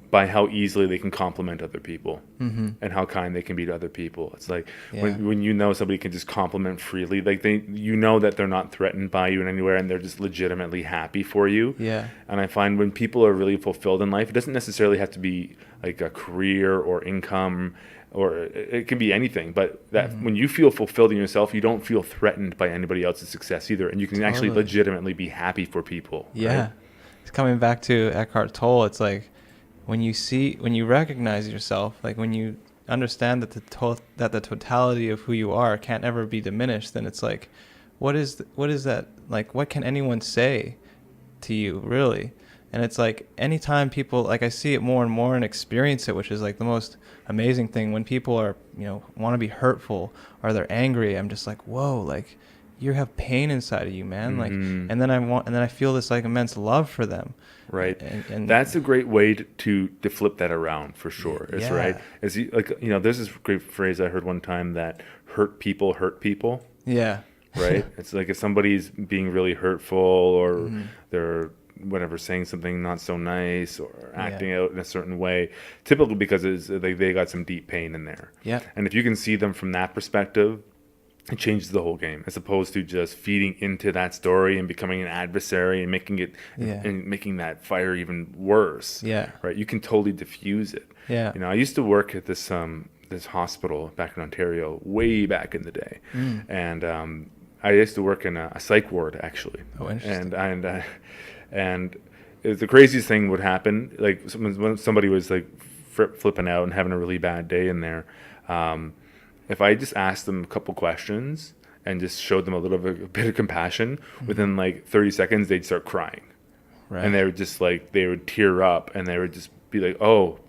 by how easily they can compliment other people and how kind they can be to other people. It's like when you know somebody can just compliment freely, like you know that they're not threatened by you in anywhere, and they're just legitimately happy for you. Yeah. And I find when people are really fulfilled in life, it doesn't necessarily have to be like a career or income, or it can be anything, but that when you feel fulfilled in yourself, you don't feel threatened by anybody else's success either, and you can actually legitimately be happy for people. Yeah. Right? It's coming back to Eckhart Tolle. It's like when you recognize yourself, like when you understand that the totality of who you are can't ever be diminished, then it's like, what is that? Like, what can anyone say to you, really? And it's like anytime people, like I see it more and more and experience it, which is like the most amazing thing, when people are, you know, want to be hurtful or they're angry, I'm just like, whoa, like you have pain inside of you, man. Like, and then I feel this like immense love for them. Right. And that's a great way to flip that around for sure. It's right. Is like, you know, there's this great phrase I heard one time that hurt people hurt people. Yeah. Right. It's like if somebody's being really hurtful or they're whatever, saying something not so nice or acting out in a certain way, typically because they got some deep pain in there. Yeah. And if you can see them from that perspective, it changes the whole game, as opposed to just feeding into that story and becoming an adversary and making it and making that fire even worse. Yeah. Right. You can totally diffuse it. Yeah. You know, I used to work at this hospital back in Ontario way back in the day, and I used to work in a psych ward actually. Oh, interesting. And the craziest thing would happen, like when somebody was like flipping out and having a really bad day in there. If I just asked them a couple questions and just showed them a bit of compassion, within like 30 seconds, they'd start crying. Right. And they would just like, they would tear up, and they would just be like, oh,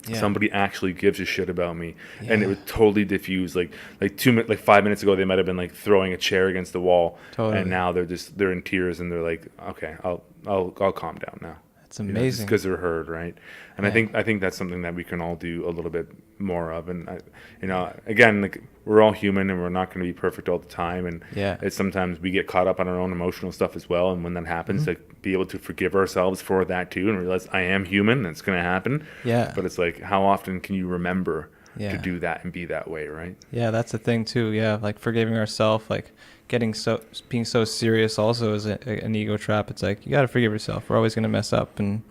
Yeah. somebody actually gives a shit about me. Yeah. And it would totally diffuse. Like 5 minutes ago, they might have been like throwing a chair against the wall. Totally. And now they're in tears, and they're like, okay, I'll calm down now. That's amazing. Because they're heard, right? And Yeah. I think that's something that we can all do a little bit more of. And again, like, we're all human, and we're not going to be perfect all the time. And Yeah. it's sometimes we get caught up on our own emotional stuff as well. And when that happens, like, be able to forgive ourselves for that too, and realize I am human. It's going to happen. Yeah. But it's like, how often can you remember Yeah. to do that and be that way, right? Yeah, that's the thing too. Yeah, like forgiving ourselves, like being so serious also is an ego trap. It's like, you got to forgive yourself. We're always going to mess up. And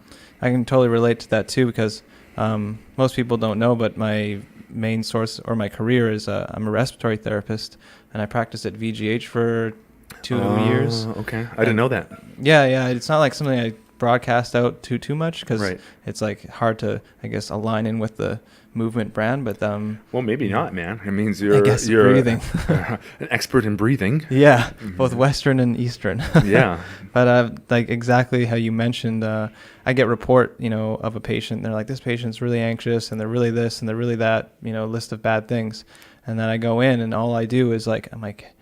I can totally relate to that too, because most people don't know, but my main source or my career is I'm a respiratory therapist, and I practiced at VGH for 2 years. Okay. I didn't know that. Yeah. It's not like something I broadcast out too much, because Right. it's like hard to, I guess, align in with the movement brand. But Well, maybe not, man. It means you're breathing. an expert in breathing. Yeah, both Western and Eastern. Yeah. But like exactly how you mentioned, I get report, of a patient. They're like, this patient's really anxious, and they're really this, and they're really that, list of bad things. And then I go in, and all I do is like, I'm like,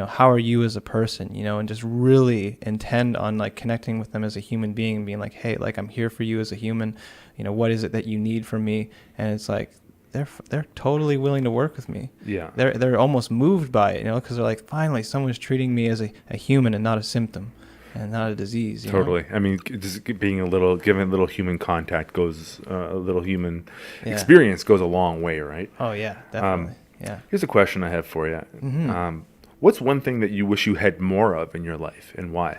how are you as a person, and just really intend on like connecting with them as a human being, and being like, hey, like, I'm here for you as a human. What is it that you need from me? And it's like, they're totally willing to work with me. Yeah. They're almost moved by it, because they're like, finally, someone's treating me as a human and not a symptom and not a disease. Totally. I mean, just giving a little human contact goes, a little human experience goes a long way, right? Oh yeah, definitely. Yeah. Here's a question I have for you. Mm-hmm. What's one thing that you wish you had more of in your life, and why?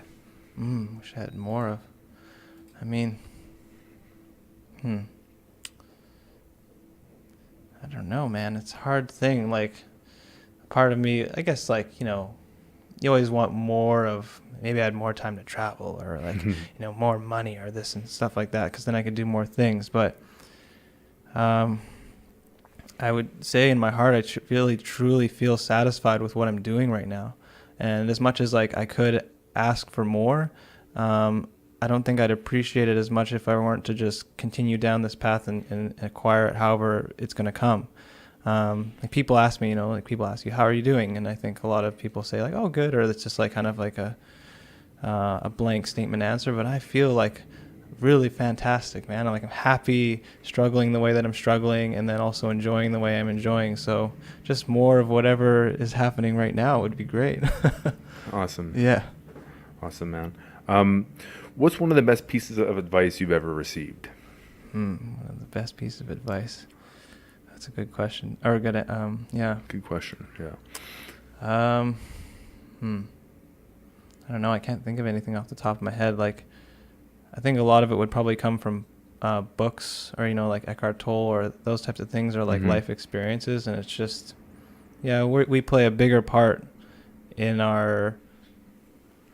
Wish I had more of. I mean, I don't know, man. It's a hard thing. Like, part of me, I guess, like, you always want more of, maybe I had more time to travel, or like, more money, or this and stuff like that, because then I could do more things. But I would say in my heart, I really, truly feel satisfied with what I'm doing right now. And as much as like I could ask for more, I don't think I'd appreciate it as much if I weren't to just continue down this path and acquire it however it's going to come. Like, people ask me, people ask you, how are you doing? And I think a lot of people say like, oh, good. Or it's just like kind of like a blank statement answer. But I feel like really fantastic, man. I'm happy struggling the way that I'm struggling, and then also enjoying the way I'm enjoying. So just more of whatever is happening right now would be great. Awesome. Yeah. Awesome, man. What's one of the best pieces of advice you've ever received? One of the best piece of advice. That's a good question. Or good, yeah. Good question. Yeah. I don't know. I can't think of anything off the top of my head. Like, I think a lot of it would probably come from books, or like Eckhart Tolle, or those types of things, or like life experiences. And it's just, we play a bigger part in our,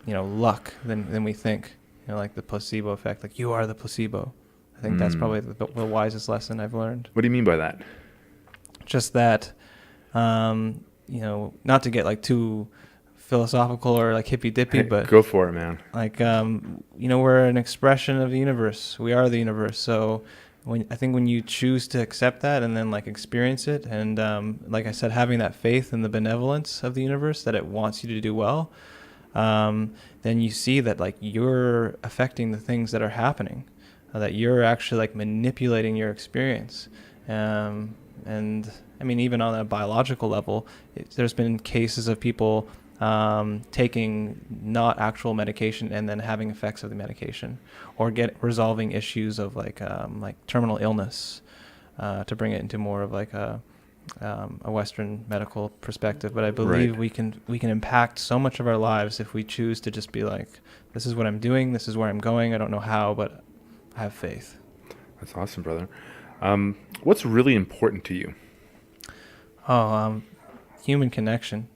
luck than we think. Like the placebo effect. Like, you are the placebo. I think that's probably the wisest lesson I've learned. What do you mean by that? Just that, not to get like too philosophical or like hippy dippy, but go for it, man. Like, we're an expression of the universe. We are the universe. So I think when you choose to accept that and then like experience it, and like I said, having that faith in the benevolence of the universe, that it wants you to do well, then you see that like you're affecting the things that are happening, that you're actually like manipulating your experience. And I mean, even on a biological level, there's been cases of people taking not actual medication and then having effects of the medication, or resolving issues of like terminal illness, to bring it into more of like a Western medical perspective. But I believe we can impact so much of our lives if we choose to just be like, this is what I'm doing, this is where I'm going. I don't know how, but I have faith. That's awesome, brother. What's really important to you? Human connection,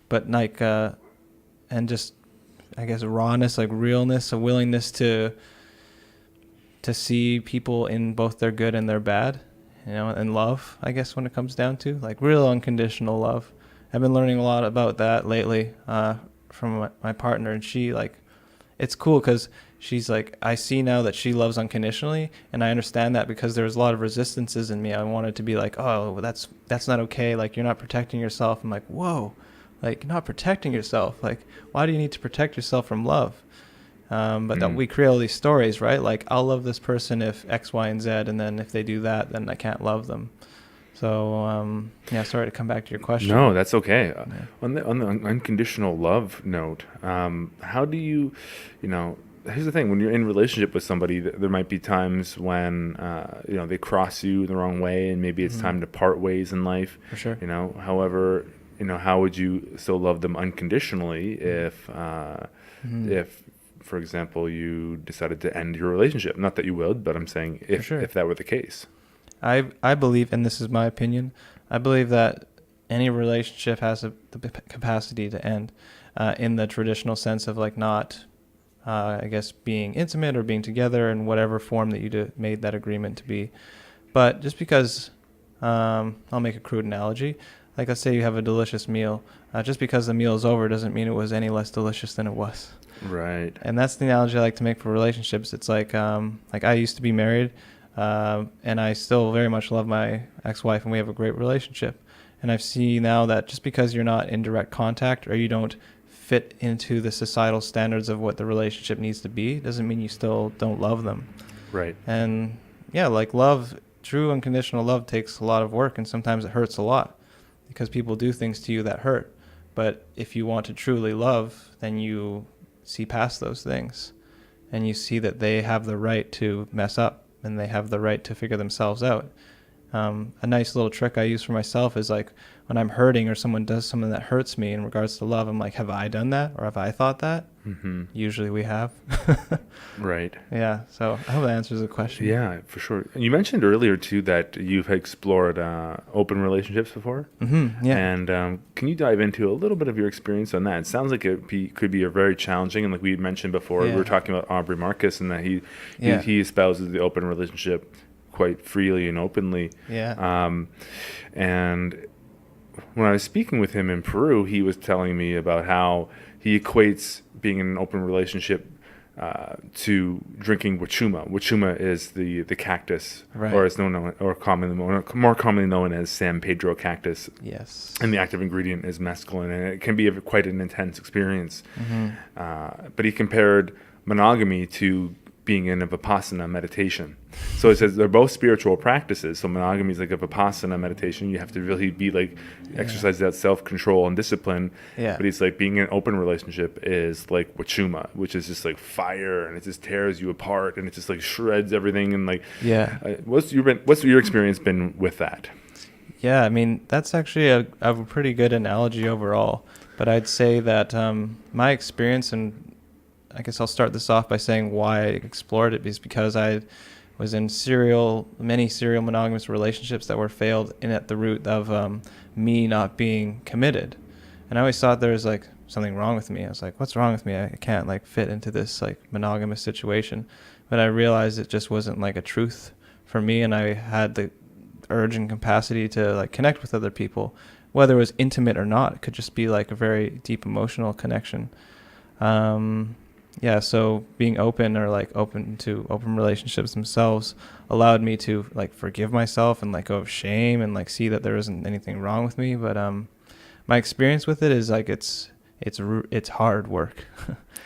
but like, and just, I guess, rawness, like realness, a willingness to see people in both their good and their bad, and love, I guess, when it comes down to like real unconditional love. I've been learning a lot about that lately from my partner, and she like, it's cool because she's like, I see now that she loves unconditionally, and I understand that because there was a lot of resistances in me. I wanted to be like, oh, well, that's not okay. Like, you're not protecting yourself. I'm like, whoa, like, you're not protecting yourself. Like, why do you need to protect yourself from love? But that we create all these stories, right? Like, I'll love this person if X, Y, and Z, and then if they do that, then I can't love them. So, yeah, sorry to come back to your question. No, that's okay. Yeah. On the unconditional love note, how do you know, here's the thing, when you're in a relationship with somebody, there might be times when, they cross you the wrong way, and maybe it's time to part ways in life. For sure. However, how would you still love them unconditionally if, for example, you decided to end your relationship? Not that you would, but I'm saying if that were the case. I believe, and this is my opinion, I believe that any relationship has the capacity to end in the traditional sense of like not, I guess, being intimate or being together in whatever form that you made that agreement to be. But just because, I'll make a crude analogy, like let's say you have a delicious meal, just because the meal is over doesn't mean it was any less delicious than it was. Right. And that's the analogy I like to make for relationships. It's like I used to be married, and I still very much love my ex-wife, and we have a great relationship. And I see now that just because you're not in direct contact or you don't fit into the societal standards of what the relationship needs to be, doesn't mean you still don't love them. Right. And yeah, like love, true unconditional love takes a lot of work, and sometimes it hurts a lot because people do things to you that hurt. But if you want to truly love, then you see past those things and you see that they have the right to mess up and they have the right to figure themselves out. A nice little trick I use for myself is like when I'm hurting or someone does something that hurts me in regards to love, I'm like, have I done that? Or have I thought that? Usually we have. Right. Yeah. So I hope that answers the question. Yeah, for sure. And you mentioned earlier too that you've explored open relationships before. Yeah. And can you dive into a little bit of your experience on that? It sounds like it could be a very challenging, and like we had mentioned before, we were talking about Aubrey Marcus and that he espouses the open relationship quite freely and openly. Yeah. And when I was speaking with him in Peru, he was telling me about how he equates being in an open relationship to drinking wachuma. Wachuma is the cactus, right, or is more commonly known as San Pedro cactus. Yes. And the active ingredient is mescaline, and it can be quite an intense experience. But he compared monogamy to being in a vipassana meditation. So it says they're both spiritual practices. So monogamy is like a vipassana meditation. You have to really be like exercise that self-control and discipline. Yeah. But it's like being in an open relationship is like wachuma, which is just like fire, and it just tears you apart, and it just like shreds everything. And like, what's your experience been with that? Yeah, I mean, that's actually a pretty good analogy overall. But I'd say that my experience, and I guess I'll start this off by saying why I explored it, is because I was in many serial monogamous relationships that were failed in at the root of me not being committed. And I always thought there was like something wrong with me. I was like, what's wrong with me? I can't like fit into this like monogamous situation. But I realized it just wasn't like a truth for me, and I had the urge and capacity to like connect with other people, whether it was intimate or not. It could just be like a very deep emotional connection. So being open, or like open to open relationships themselves, allowed me to like forgive myself and let go of shame and like see that there isn't anything wrong with me. But my experience with it is like it's hard work.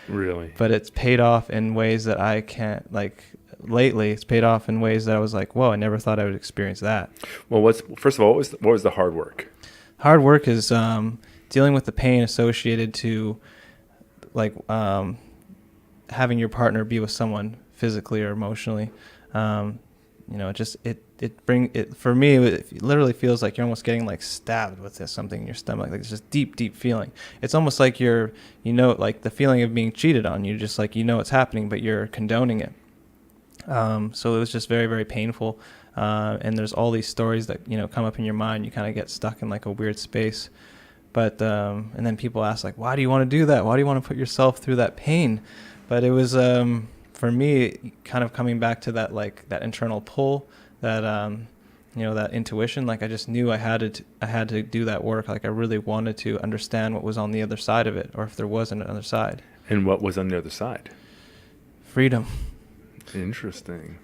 Really? But it's paid off in ways that I can't, like lately it's paid off in ways that I was like, whoa, I never thought I would experience that. Well, first of all, what was the hard work? Hard work is dealing with the pain associated to like having your partner be with someone physically or emotionally. It for me, it literally feels like you're almost getting like stabbed with something in your stomach. Like it's just deep feeling. It's almost like like the feeling of being cheated on. You just like, it's happening, but you're condoning it. So it was just very, very painful. And there's all these stories that, come up in your mind. You kind of get stuck in like a weird space. But, and then people ask like, why do you want to do that? Why do you want to put yourself through that pain? But it was, for me, kind of coming back to that, like that internal pull that that intuition. Like I just knew I had to do that work. Like I really wanted to understand what was on the other side of it, or if there was another side. And what was on the other side? Freedom. Interesting.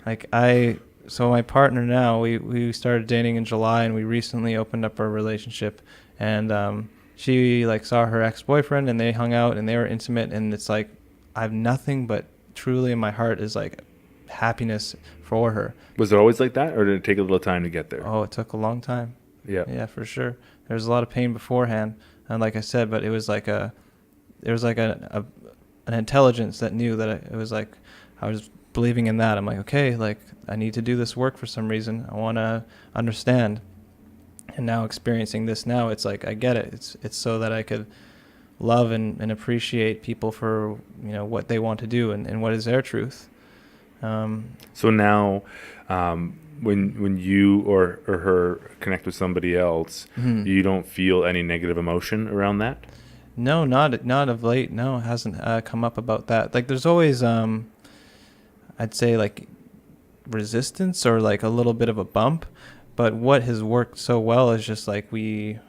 So my partner now, we started dating in July, and we recently opened up our relationship, and she like saw her ex-boyfriend, and they hung out, and they were intimate, and it's like I have nothing but truly in my heart is like happiness for her. Was it always like that, or did it take a little time to get there? Oh, it took a long time. Yeah, for sure. There was a lot of pain beforehand, and like I said, but it was like there was like an intelligence that knew that it was like I was believing in that. I'm like, okay, like I need to do this work for some reason. I want to understand. And now experiencing this now, it's like I get it. It's so that I could love and appreciate people for what they want to do and what is their truth. So now, when you or her connect with somebody else, Mm-hmm. you don't feel any negative emotion around that? No, not of late. No, it hasn't come up about that. Like there's always I'd say like resistance or like a little bit of a bump, but what has worked so well is just like we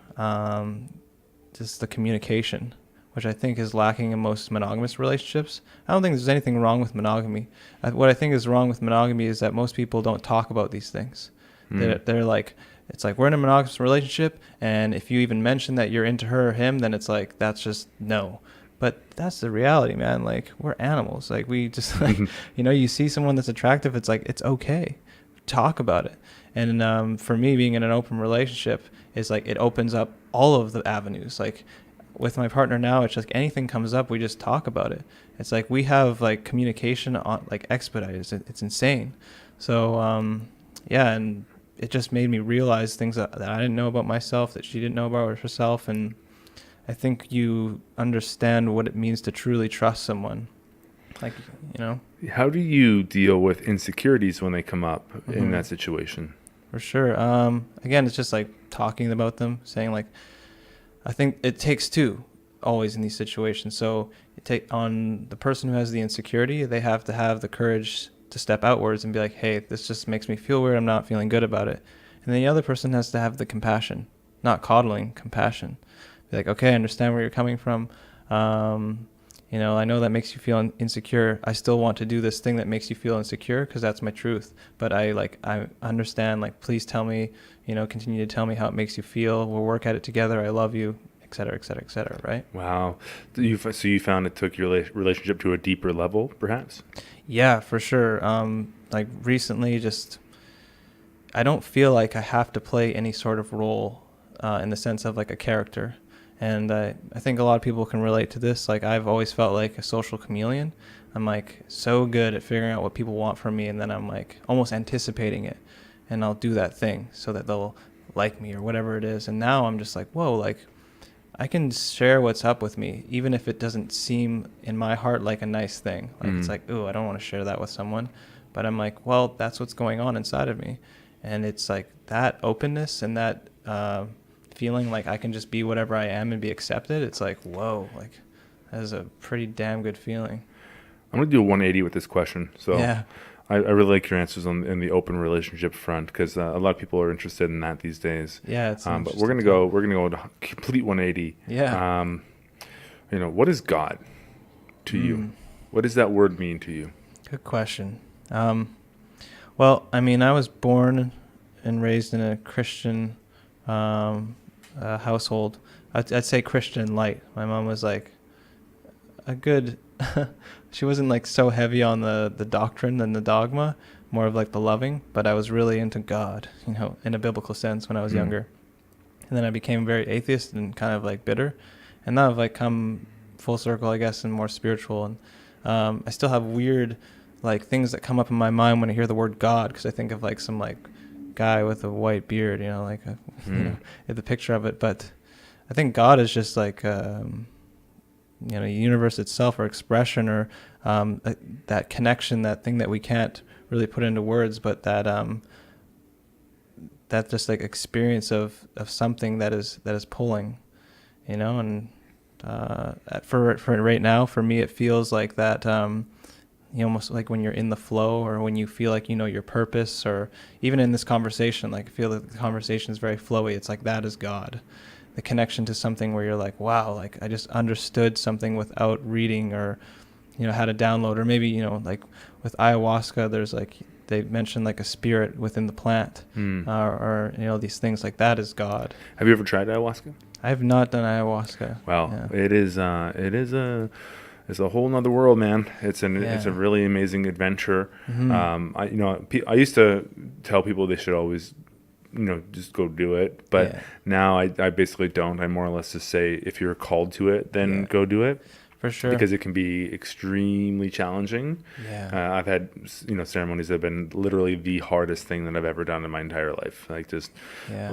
just the communication, which I think is lacking in most monogamous relationships. I don't think there's anything wrong with monogamy. What I think is wrong with monogamy is that most people don't talk about these things. They're like, it's like we're in a monogamous relationship, and if you even mention that you're into her or him, then it's like that's just no. But that's the reality, man. Like we're animals. Like we just like you see someone that's attractive, it's like it's okay. Talk about it. And for me, being in an open relationship is like it opens up all of the avenues. Like with my partner now, it's like anything comes up, we just talk about it. It's like we have like communication on like expedited. It's insane. So and it just made me realize things that I didn't know about myself, that she didn't know about herself, and I think you understand what it means to truly trust someone. Like, How do you deal with insecurities when they come up in that situation? For sure. Again, it's just like talking about them, saying like, I think it takes two always in these situations. So on the person who has the insecurity, they have to have the courage to step outwards and be like, hey, this just makes me feel weird. I'm not feeling good about it. And then the other person has to have the compassion, not coddling, compassion. Be like, okay, I understand where you're coming from. I know that makes you feel insecure. I still want to do this thing that makes you feel insecure because that's my truth. But I understand, like, please tell me, continue to tell me how it makes you feel. We'll work at it together. I love you, et cetera, et cetera, et cetera, right? Wow. So you found it took your relationship to a deeper level, perhaps? Yeah, for sure. Like recently, I don't feel like I have to play any sort of role in the sense of like a character. And I think a lot of people can relate to this. Like I've always felt like a social chameleon. I'm like so good at figuring out what people want from me, and then I'm like almost anticipating it, and I'll do that thing so that they'll like me or whatever it is. And now I'm just like, whoa, like I can share what's up with me, even if it doesn't seem in my heart like a nice thing. Like it's like, ooh, I don't want to share that with someone. But I'm like, well, that's what's going on inside of me. And it's like that openness and that feeling like I can just be whatever I am and be accepted. It's like, whoa, like that is a pretty damn good feeling. I'm going to do a 180 with this question. So yeah. I really like your answers in the open relationship front, because a lot of people are interested in that these days. Yeah, it's but we're gonna go to complete 180. Yeah. What is God to you? What does that word mean to you? Good question. Well, I mean, I was born and raised in a Christian household. I'd say Christian light. My mom was like a good. She wasn't like so heavy on the doctrine and the dogma, more of like the loving, but I was really into God, in a biblical sense when I was younger. And then I became very atheist and kind of like bitter. And now I've like come full circle, I guess, and more spiritual. And I still have weird like things that come up in my mind when I hear the word God, because I think of like some like guy with a white beard, the picture of it. But I think God is just like the universe itself, or expression, or that connection, that thing that we can't really put into words, but that just like experience of something that is pulling, and for right now, for me, it feels like that you almost like when you're in the flow, or when you feel like you know your purpose, or even in this conversation, like I feel that the conversation is very flowy. It's like that is God, the connection to something where you're like, wow, like I just understood something without reading, or had a download. Or maybe like with ayahuasca, there's like they mention like a spirit within the plant, or these things like that is God. Have you ever tried ayahuasca? I have not done ayahuasca. Well, it is a whole nother world, man. It's a really amazing adventure. I used to tell people they should always just go do it, but now I basically don't. I more or less just say, if you're called to it, then go do it. For sure. Because it can be extremely challenging. I've had ceremonies that have been literally the hardest thing that I've ever done in my entire life. Like just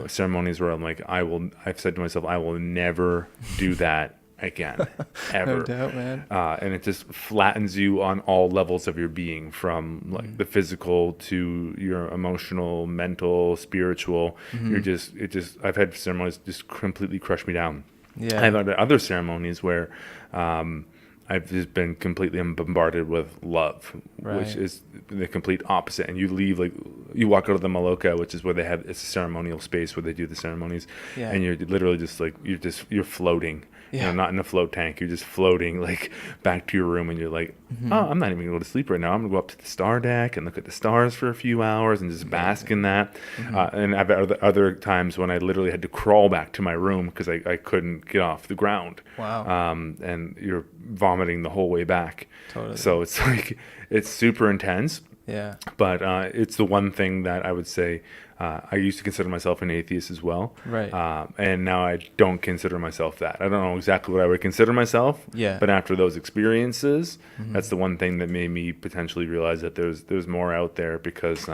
ceremonies where I'm like, I've said to myself, I will never do that again, ever. No doubt, man. And it just flattens you on all levels of your being, from like the physical to your emotional, mental, spiritual. I've had ceremonies just completely crush me down. I've had other ceremonies where I've just been completely bombarded with love, which is the complete opposite. And you leave, like, you walk out of the Maloka, which is where it's a ceremonial space where they do the ceremonies, and you're literally just like, you're floating. Not in a float tank. You're just floating, like, back to your room, and you're like, oh, I'm not even going to go to sleep right now. I'm going to go up to the star deck and look at the stars for a few hours and just bask in that. And I've had other times when I literally had to crawl back to my room because I couldn't get off the ground. Wow. And you're vomiting the whole way back. Totally. So it's like, it's super intense. Yeah. But it's the one thing that I would say, I used to consider myself an atheist as well. Right. And now I don't consider myself that. I don't know exactly what I would consider myself. Yeah. But after those experiences, that's the one thing that made me potentially realize that there's more out there, because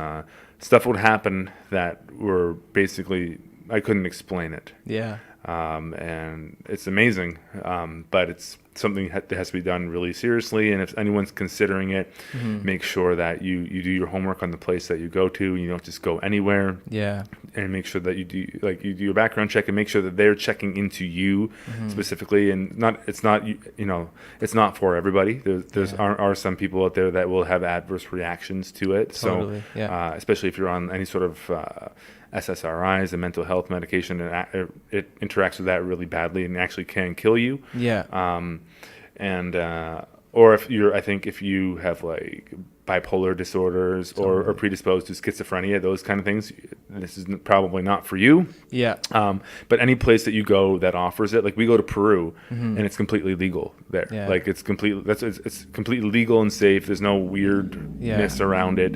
stuff would happen that were basically, I couldn't explain it. Yeah. And it's amazing. But it's something that has to be done really seriously. And if anyone's considering it, make sure that you do your homework on the place that you go to. You don't just go anywhere. Yeah. And make sure that you do your background check, and make sure that they're checking into you specifically. And it's not for everybody. There's are some people out there that will have adverse reactions to it. Totally. So especially if you're on any sort of SSRIs, a mental health medication, it interacts with that really badly and actually can kill you. Yeah. Or if you have like bipolar disorders or predisposed to schizophrenia, those kind of things, this is probably not for you. Yeah. But any place that you go that offers it, like we go to Peru, and it's completely legal there. Yeah. Like it's completely legal and safe. There's no weirdness around it.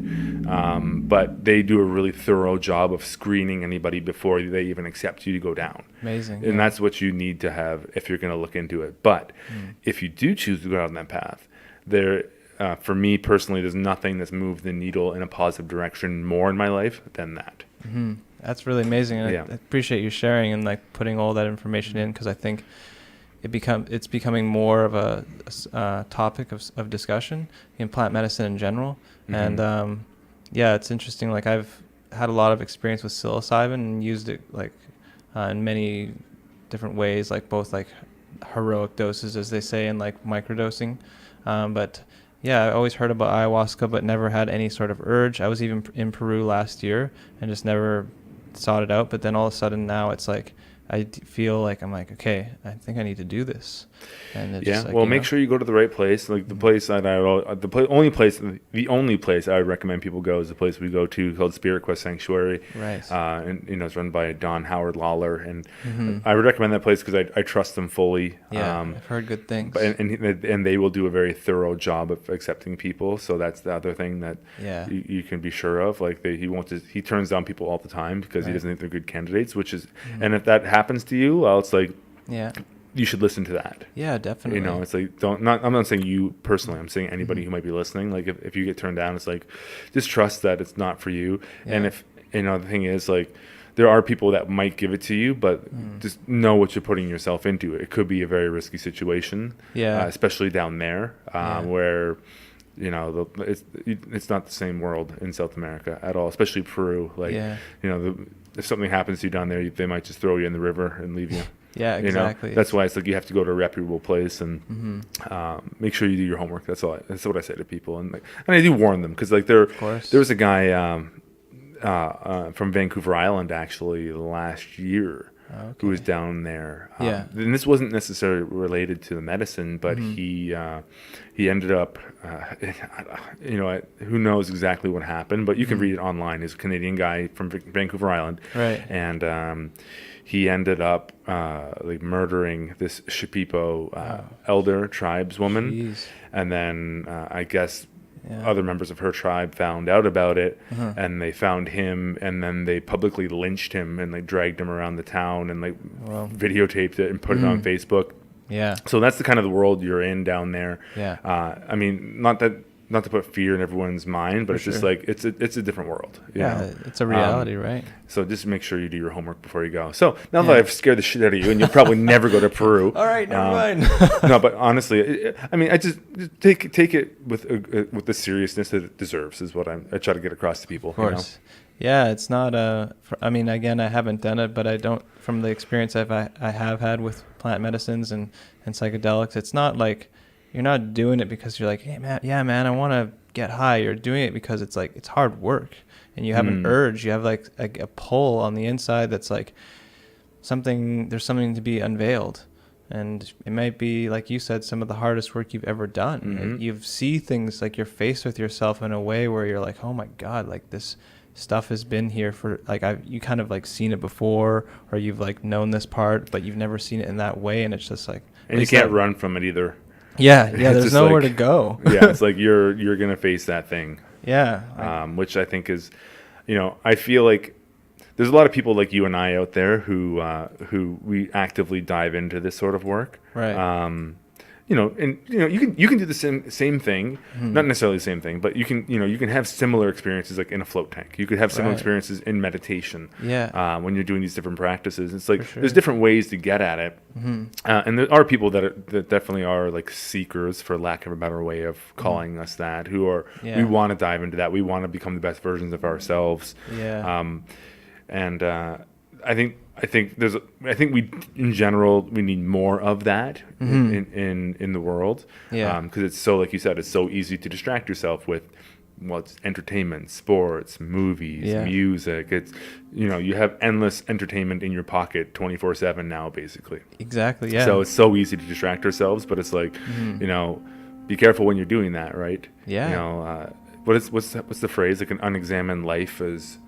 But they do a really thorough job of screening anybody before they even accept you to go down. Amazing. And that's what you need to have if you're going to look into it. But if you do choose to go down that path, for me personally, there's nothing that's moved the needle in a positive direction more in my life than that. That's really amazing. And I appreciate you sharing and like putting all that information in, because I think it's becoming more of a topic of discussion in plant medicine in general. And it's interesting. Like I've had a lot of experience with psilocybin and used it like in many different ways, like both like heroic doses, as they say, and like microdosing. But I always heard about ayahuasca, but never had any sort of urge. I was even in Peru last year and just never sought it out. But then all of a sudden now it's like, I feel like I'm like, okay, I think I need to do this. And it's just like, well, make sure you go to the right place. Like the place that the only place I would recommend people go is the place we go to called Spirit Quest Sanctuary. Right. And it's run by Don Howard Lawler, and I would recommend that place because I trust them fully. Yeah, I've heard good things. And they will do a very thorough job of accepting people. So that's the other thing that you can be sure of. Like he turns down people all the time because he doesn't think they're good candidates. Which is, and if that happens to you, well, it's like you should listen to that. Yeah, definitely. It's like I'm not saying you personally. I'm saying anybody who might be listening. Like if you get turned down, it's like just trust that it's not for you. Yeah. And if the thing is, like, there are people that might give it to you, but just know what you're putting yourself into. It could be a very risky situation. Yeah. Especially down there, where it's not the same world in South America at all. Especially Peru. Like if something happens to you down there, they might just throw you in the river and leave you. Yeah, exactly. That's why it's like you have to go to a reputable place and make sure you do your homework. That's what I say to people, and I do warn them, because like there was a guy from Vancouver Island actually last year. Okay. Who was down there. And this wasn't necessarily related to the medicine, but he ended up, who knows exactly what happened, but you can read it online. He's a Canadian guy from Vancouver Island. Right. And he ended up murdering this Shipibo elder tribeswoman. Jeez. And then I guess other members of her tribe found out about it, and they found him, and then they publicly lynched him, and they dragged him around the town, and videotaped it and put it on Facebook. Yeah. So that's the kind of the world you're in down there. Yeah. I mean, not to put fear in everyone's mind, but it's just like it's a different world. It's a reality, right? So just make sure you do your homework before you go. So now that I've scared the shit out of you, and you'll probably never go to Peru. All right, never mind. No, but honestly, I mean, I just take it with the seriousness that it deserves. Is what I try to get across to people. Of course. Yeah, it's not I mean, again, I haven't done it, but I don't. From the experience I have had with plant medicines and psychedelics, it's not like you're not doing it because you're like, hey man, I want to get high. You're doing it because it's like it's hard work, and you have an urge. You have like a pull on the inside that's like there's something to be unveiled, and it might be, like you said, some of the hardest work you've ever done. Like, you see things, like you're faced with yourself in a way where you're like, oh my God, like this stuff has been here for like you kind of like seen it before, or you've like known this part, but you've never seen it in that way, and it's just like, and you can't run from it either. Yeah, there's nowhere to go. Yeah, it's like you're gonna face that thing. Yeah. Which I think is, I feel like there's a lot of people like you and I out there who we actively dive into this sort of work. Right. You can do the same thing, not necessarily the same thing, but you can have similar experiences like in a float tank. You could have similar experiences in meditation. Yeah. When you're doing these different practices, it's like there's different ways to get at it, and there are people that definitely are like seekers, for lack of a better way of calling us that, who are we want to dive into that. We want to become the best versions of ourselves. Yeah. I think we in general we need more of that in the world. Yeah. Because it's so, like you said, it's so easy to distract yourself with it's entertainment, sports, movies, music. It's you have endless entertainment in your pocket 24/7 now, basically. Exactly. Yeah. So it's so easy to distract ourselves, but it's like be careful when you're doing that, right? Yeah. What's the phrase? Like an unexamined life is.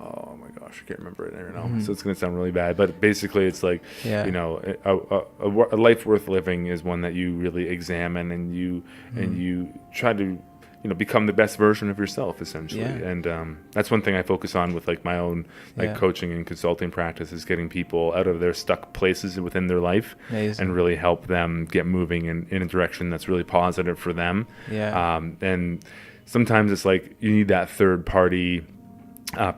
Oh my gosh, I can't remember it right now. So it's going to sound really bad, but basically it's like, a life worth living is one that you really examine, and you try to, become the best version of yourself, essentially. Yeah. And that's one thing I focus on with like my own coaching and consulting practice, is getting people out of their stuck places within their life. Amazing. And really help them get moving in a direction that's really positive for them. Yeah. And sometimes it's like you need that third party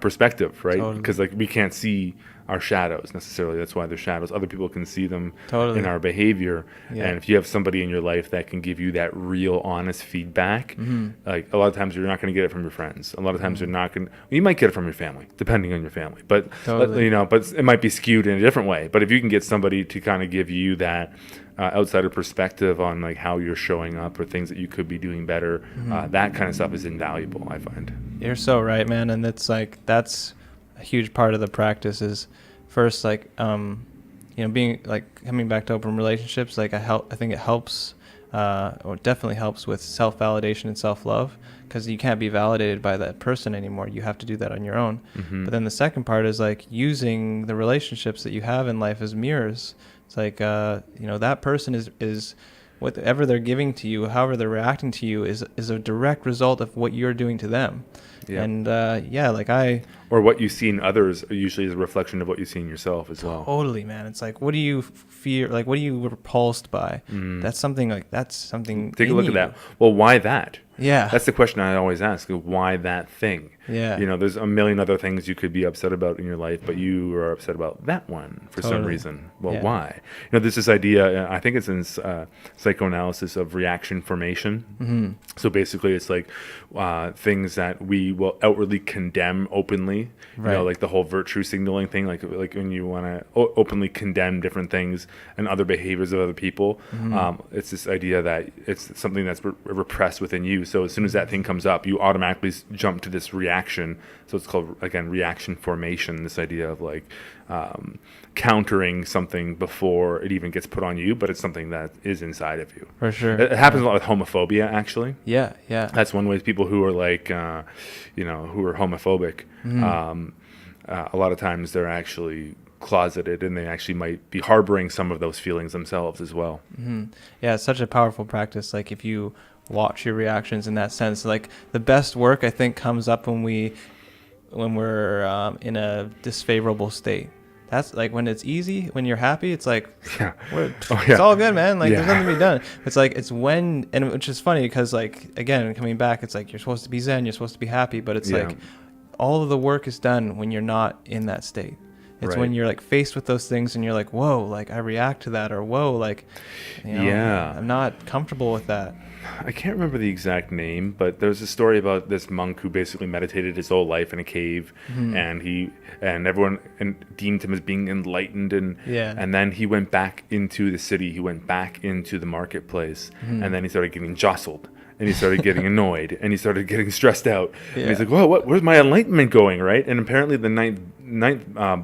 perspective, right? Totally. Because like we can't see our shadows necessarily. That's why they're shadows. Other people can see them Totally. in our behavior. Yeah. And if you have somebody in your life that can give you that real, honest feedback, like a lot of times you're not going to get it from your friends. A lot of times you're not going. You might get it from your family, depending on your family. But Totally. but it might be skewed in a different way. But if you can get somebody to kind of give you that outsider perspective on like how you're showing up or things that you could be doing better, that kind of stuff is invaluable, I find. You're so right, man. And it's like, that's a huge part of the practice is first, like, being like coming back to open relationships. Like I think it helps, or definitely helps with self-validation and self-love, because you can't be validated by that person anymore. You have to do that on your own. But then the second part is like using the relationships that you have in life as mirrors. It's like, that person is whatever they're giving to you, however they're reacting to you is a direct result of what you're doing to them. Yeah. And or what you see in others usually is a reflection of what you see in yourself as well. Totally, man. It's like, what do you fear? Like, what are you repulsed by? That's something Take a look at that. Well, why that? Yeah. That's the question I always ask: why that thing? Yeah. You know, there's a million other things you could be upset about in your life, but you are upset about that one for some Totally. reason. Well, Yeah. why? You know, there's this idea. I think it's in psychoanalysis of reaction formation. Mm-hmm. So basically, it's like things that we will outwardly condemn openly. You know, Right. like the whole virtue signaling thing. Like when you want to openly condemn different things and other behaviors of other people. It's this idea that it's something that's repressed within you. So as soon as that thing comes up, you automatically jump to this reaction. So it's called, again, reaction formation. This idea of like countering something before it even gets put on you, but it's something that is inside of you. For sure. It happens a lot with homophobia, actually. Yeah. Yeah. That's one way. People who are like, you know, who are homophobic, a lot of times they're actually closeted, and they actually might be harboring some of those feelings themselves as well. Mm-hmm. Yeah, it's such a powerful practice. Like if you watch your reactions in that sense, like the best work I think comes up when we're in a disfavorable state. That's like when it's easy, when you're happy, it's like, it's all good, man. Like there's nothing to be done. It's like, it's when, and which is funny because like, again, coming back, it's like, you're supposed to be Zen, you're supposed to be happy, but it's like all of the work is done when you're not in that state. It's when you're like faced with those things and you're like, whoa, like I react to that, or whoa, like, you know, I'm not comfortable with that. I can't remember the exact name, but there's a story about this monk who basically meditated his whole life in a cave, and everyone deemed him as being enlightened, and then he went back into the city, he went back into the marketplace, and then he started getting jostled. And he started getting annoyed, and he started getting stressed out. And he's like, "Whoa, where's my enlightenment going?" Right? And apparently, the ninth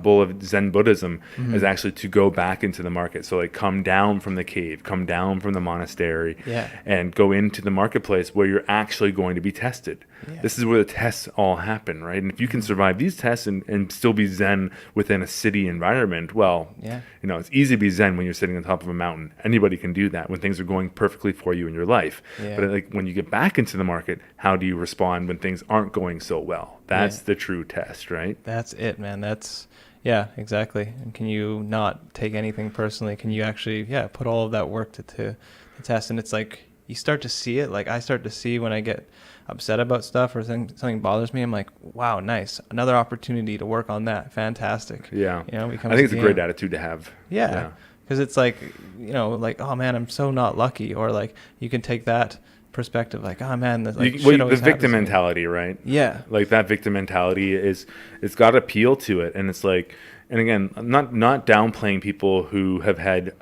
bull of Zen Buddhism is actually to go back into the market. So, like, come down from the cave, come down from the monastery, and go into the marketplace where you're actually going to be tested. This is where the tests all happen, right? And if you can survive these tests and still be Zen within a city environment, well, you know, it's easy to be Zen when you're sitting on top of a mountain. Anybody can do that when things are going perfectly for you in your life. But like when you get back into the market, how do you respond when things aren't going so well? That's the true test, right? That's it, man. Exactly. And can you not take anything personally? Can you actually, put all of that work to the test? And it's like, you start to see it. Like I start to see when I get upset about stuff or something bothers me, I'm like, wow, nice. Another opportunity to work on that. Fantastic. Yeah. You know, I think it's a great attitude to have. Yeah. Because it's like, you know, like, oh man, I'm so not lucky. Or like, you can take that perspective, like, oh man, like, the victim mentality, right? Yeah. Like that victim mentality it's got appeal to it. And it's like, and again, not downplaying people who have had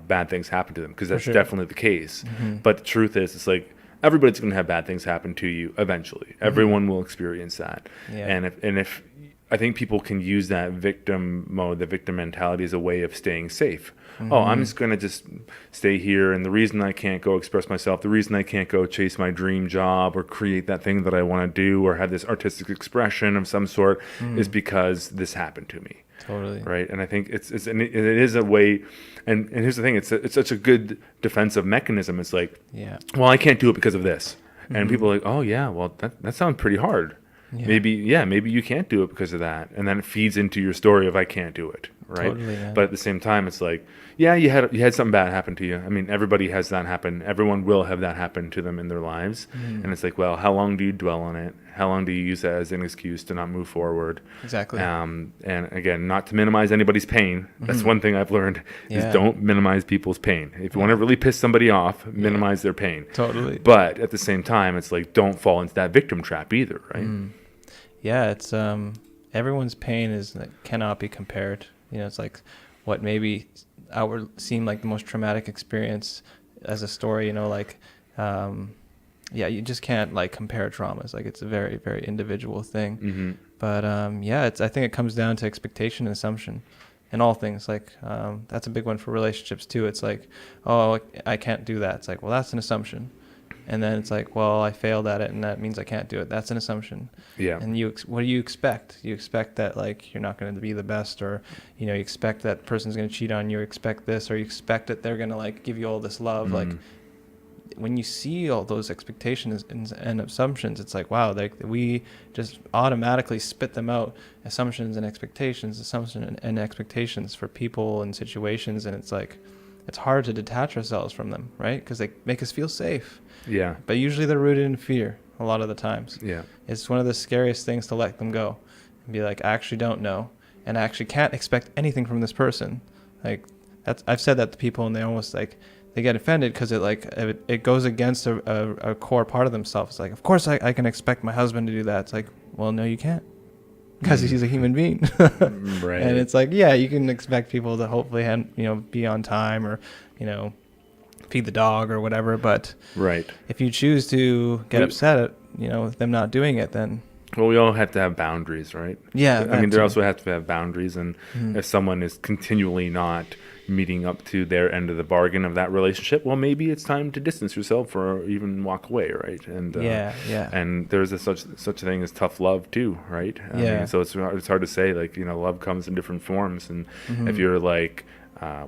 bad things happen to them, because that's definitely the case. But the truth is, it's like, everybody's going to have bad things happen to you eventually. Everyone will experience that. And if I think people can use that victim mode, the victim mentality, as a way of staying safe. Oh, I'm just going to just stay here, and the reason I can't go express myself, the reason I can't go chase my dream job or create that thing that I want to do or have this artistic expression of some sort is because this happened to me. Totally. Right. And I think it is a way, and here's the thing, it's such a good defensive mechanism. It's like, well, I can't do it because of this. And people are like, oh yeah, well that sounds pretty hard. Maybe you can't do it because of that. And then it feeds into your story of I can't do it. Right. Totally, yeah. But at the same time, it's like, you had something bad happen to you. I mean, everybody has that happen. Everyone will have that happen to them in their lives. And it's like, well, how long do you dwell on it? How long do you use that as an excuse to not move forward? Exactly. And again, not to minimize anybody's pain. That's one thing I've learned is don't minimize people's pain. If you want to really piss somebody off, minimize their pain. Totally. But at the same time, it's like, don't fall into that victim trap either, right? Yeah, it's everyone's pain cannot be compared. You know, it's like what maybe seem like the most traumatic experience as a story, you know, like you just can't like compare traumas. Like it's a very, very individual thing. But I think it comes down to expectation and assumption in all things. Like that's a big one for relationships too. It's like, oh, I can't do that. It's like, well, that's an assumption. And then it's like, well, I failed at it, and that means I can't do it. That's an assumption. Yeah. And what do you expect? You expect that like you're not going to be the best, or you know, you expect that person's going to cheat on you. Or expect this, or you expect that they're going to like give you all this love. Like when you see all those expectations and assumptions, it's like, wow, we just automatically spit them out. Assumptions and expectations for people and situations, and it's like, it's hard to detach ourselves from them, right? Because they make us feel safe. Yeah. But usually they're rooted in fear a lot of the times. Yeah. It's one of the scariest things to let them go and be like, I actually don't know, and I actually can't expect anything from this person. Like, I've said that to people, and they almost like, they get offended because it goes against a core part of themselves. It's like, of course I can expect my husband to do that. It's like, well, no, you can't, because he's a human being. Right. And it's like, yeah, you can expect people to hopefully be on time, or feed the dog or whatever. But right. if you choose to get upset at them not doing it, then well, we all have to have boundaries, right? Yeah, I mean, there too. also have to have boundaries, and if someone is continually not meeting up to their end of the bargain of that relationship, well, maybe it's time to distance yourself or even walk away, right? And and there's such a thing as tough love too, right? I mean, so it's hard to say, like, love comes in different forms, and if you're like,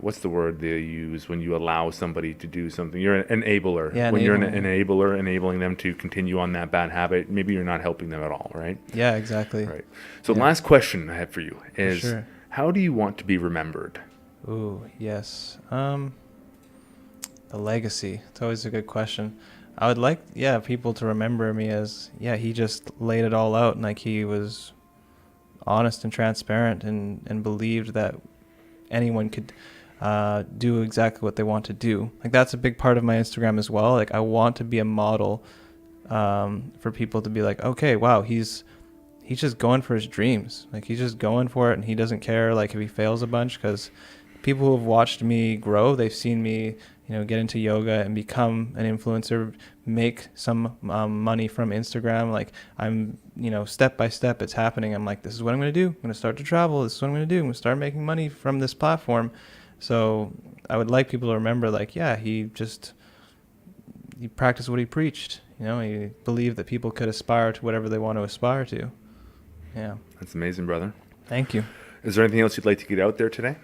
what's the word they use when you allow somebody to do something? You're an enabler. Yeah, when you're an enabler, enabling them to continue on that bad habit, maybe you're not helping them at all, right? Yeah, exactly. Right. So last question I have for you is, sure. How do you want to be remembered? Ooh, yes. The legacy. It's always a good question. I would like, people to remember me as, he just laid it all out, and like he was honest and transparent, and believed that anyone could do exactly what they want to do. Like, that's a big part of my Instagram as well. Like, I want to be a model for people to be like, okay, wow, he's just going for his dreams. Like, he's just going for it, and he doesn't care like if he fails a bunch, because people who have watched me grow, they've seen me get into yoga and become an influencer, make some money from Instagram. Like, I'm step by step it's happening. I'm like, this is what I'm going to do. I'm going to start to travel. This is what I'm going to do. I'm going to start making money from this platform. So I would like people to remember, like, he practiced what he preached. He believed that people could aspire to whatever they want to aspire to. Yeah. That's amazing, brother. Thank you. Is there anything else you'd like to get out there today?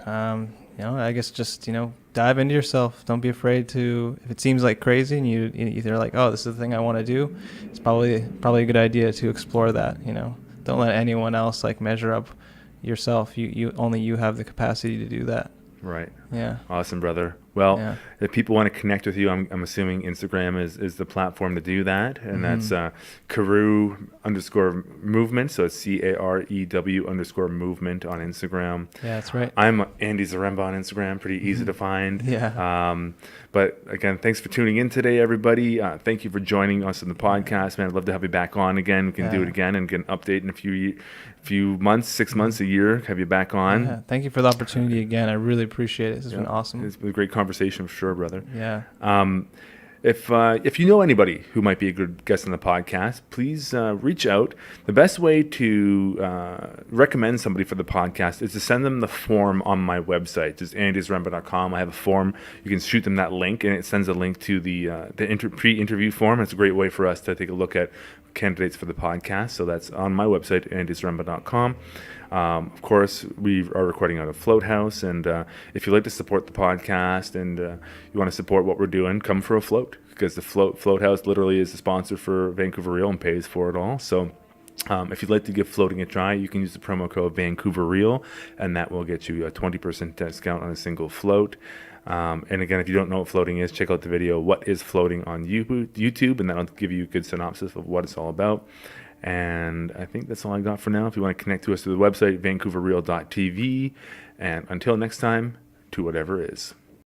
I guess just, dive into yourself. Don't be afraid to, if it seems like crazy and you either like, oh, this is the thing I want to do, it's probably a good idea to explore that. Don't let anyone else like measure up yourself. You only you have the capacity to do that. Right. Yeah. Awesome, brother. Well, if people want to connect with you, I'm assuming Instagram is the platform to do that. And that's Carew_movement. So it's CAREW_movement on Instagram. Yeah, that's right. I'm Andy Zaremba on Instagram. Pretty easy to find. Yeah. But again, thanks for tuning in today, everybody. Thank you for joining us on the podcast, man. I'd love to have you back on again. We can do it again and get an update in a few months, 6 months, a year, have you back on. Yeah. Thank you for the opportunity again. I really appreciate it. This has been awesome. It's been a great conversation for sure, brother. Yeah. If you know anybody who might be a good guest on the podcast, please reach out. The best way to recommend somebody for the podcast is to send them the form on my website. It's andysremba.com. I have a form. You can shoot them that link, and it sends a link to the pre-interview form. It's a great way for us to take a look at candidates for the podcast. So that's on my website, andysremba.com. Of course, we are recording out of Float House, and if you'd like to support the podcast and you want to support what we're doing, come for a float, because the Float House literally is the sponsor for Vancouver Real and pays for it all. So if you'd like to give floating a try, you can use the promo code Vancouver Real, and that will get you a 20% discount on a single float. And again, if you don't know what floating is, check out the video What is Floating on YouTube, and that'll give you a good synopsis of what it's all about. And I think that's all I got for now. If you want to connect to us through the website, vancouverreal.tv. And until next time, to whatever is.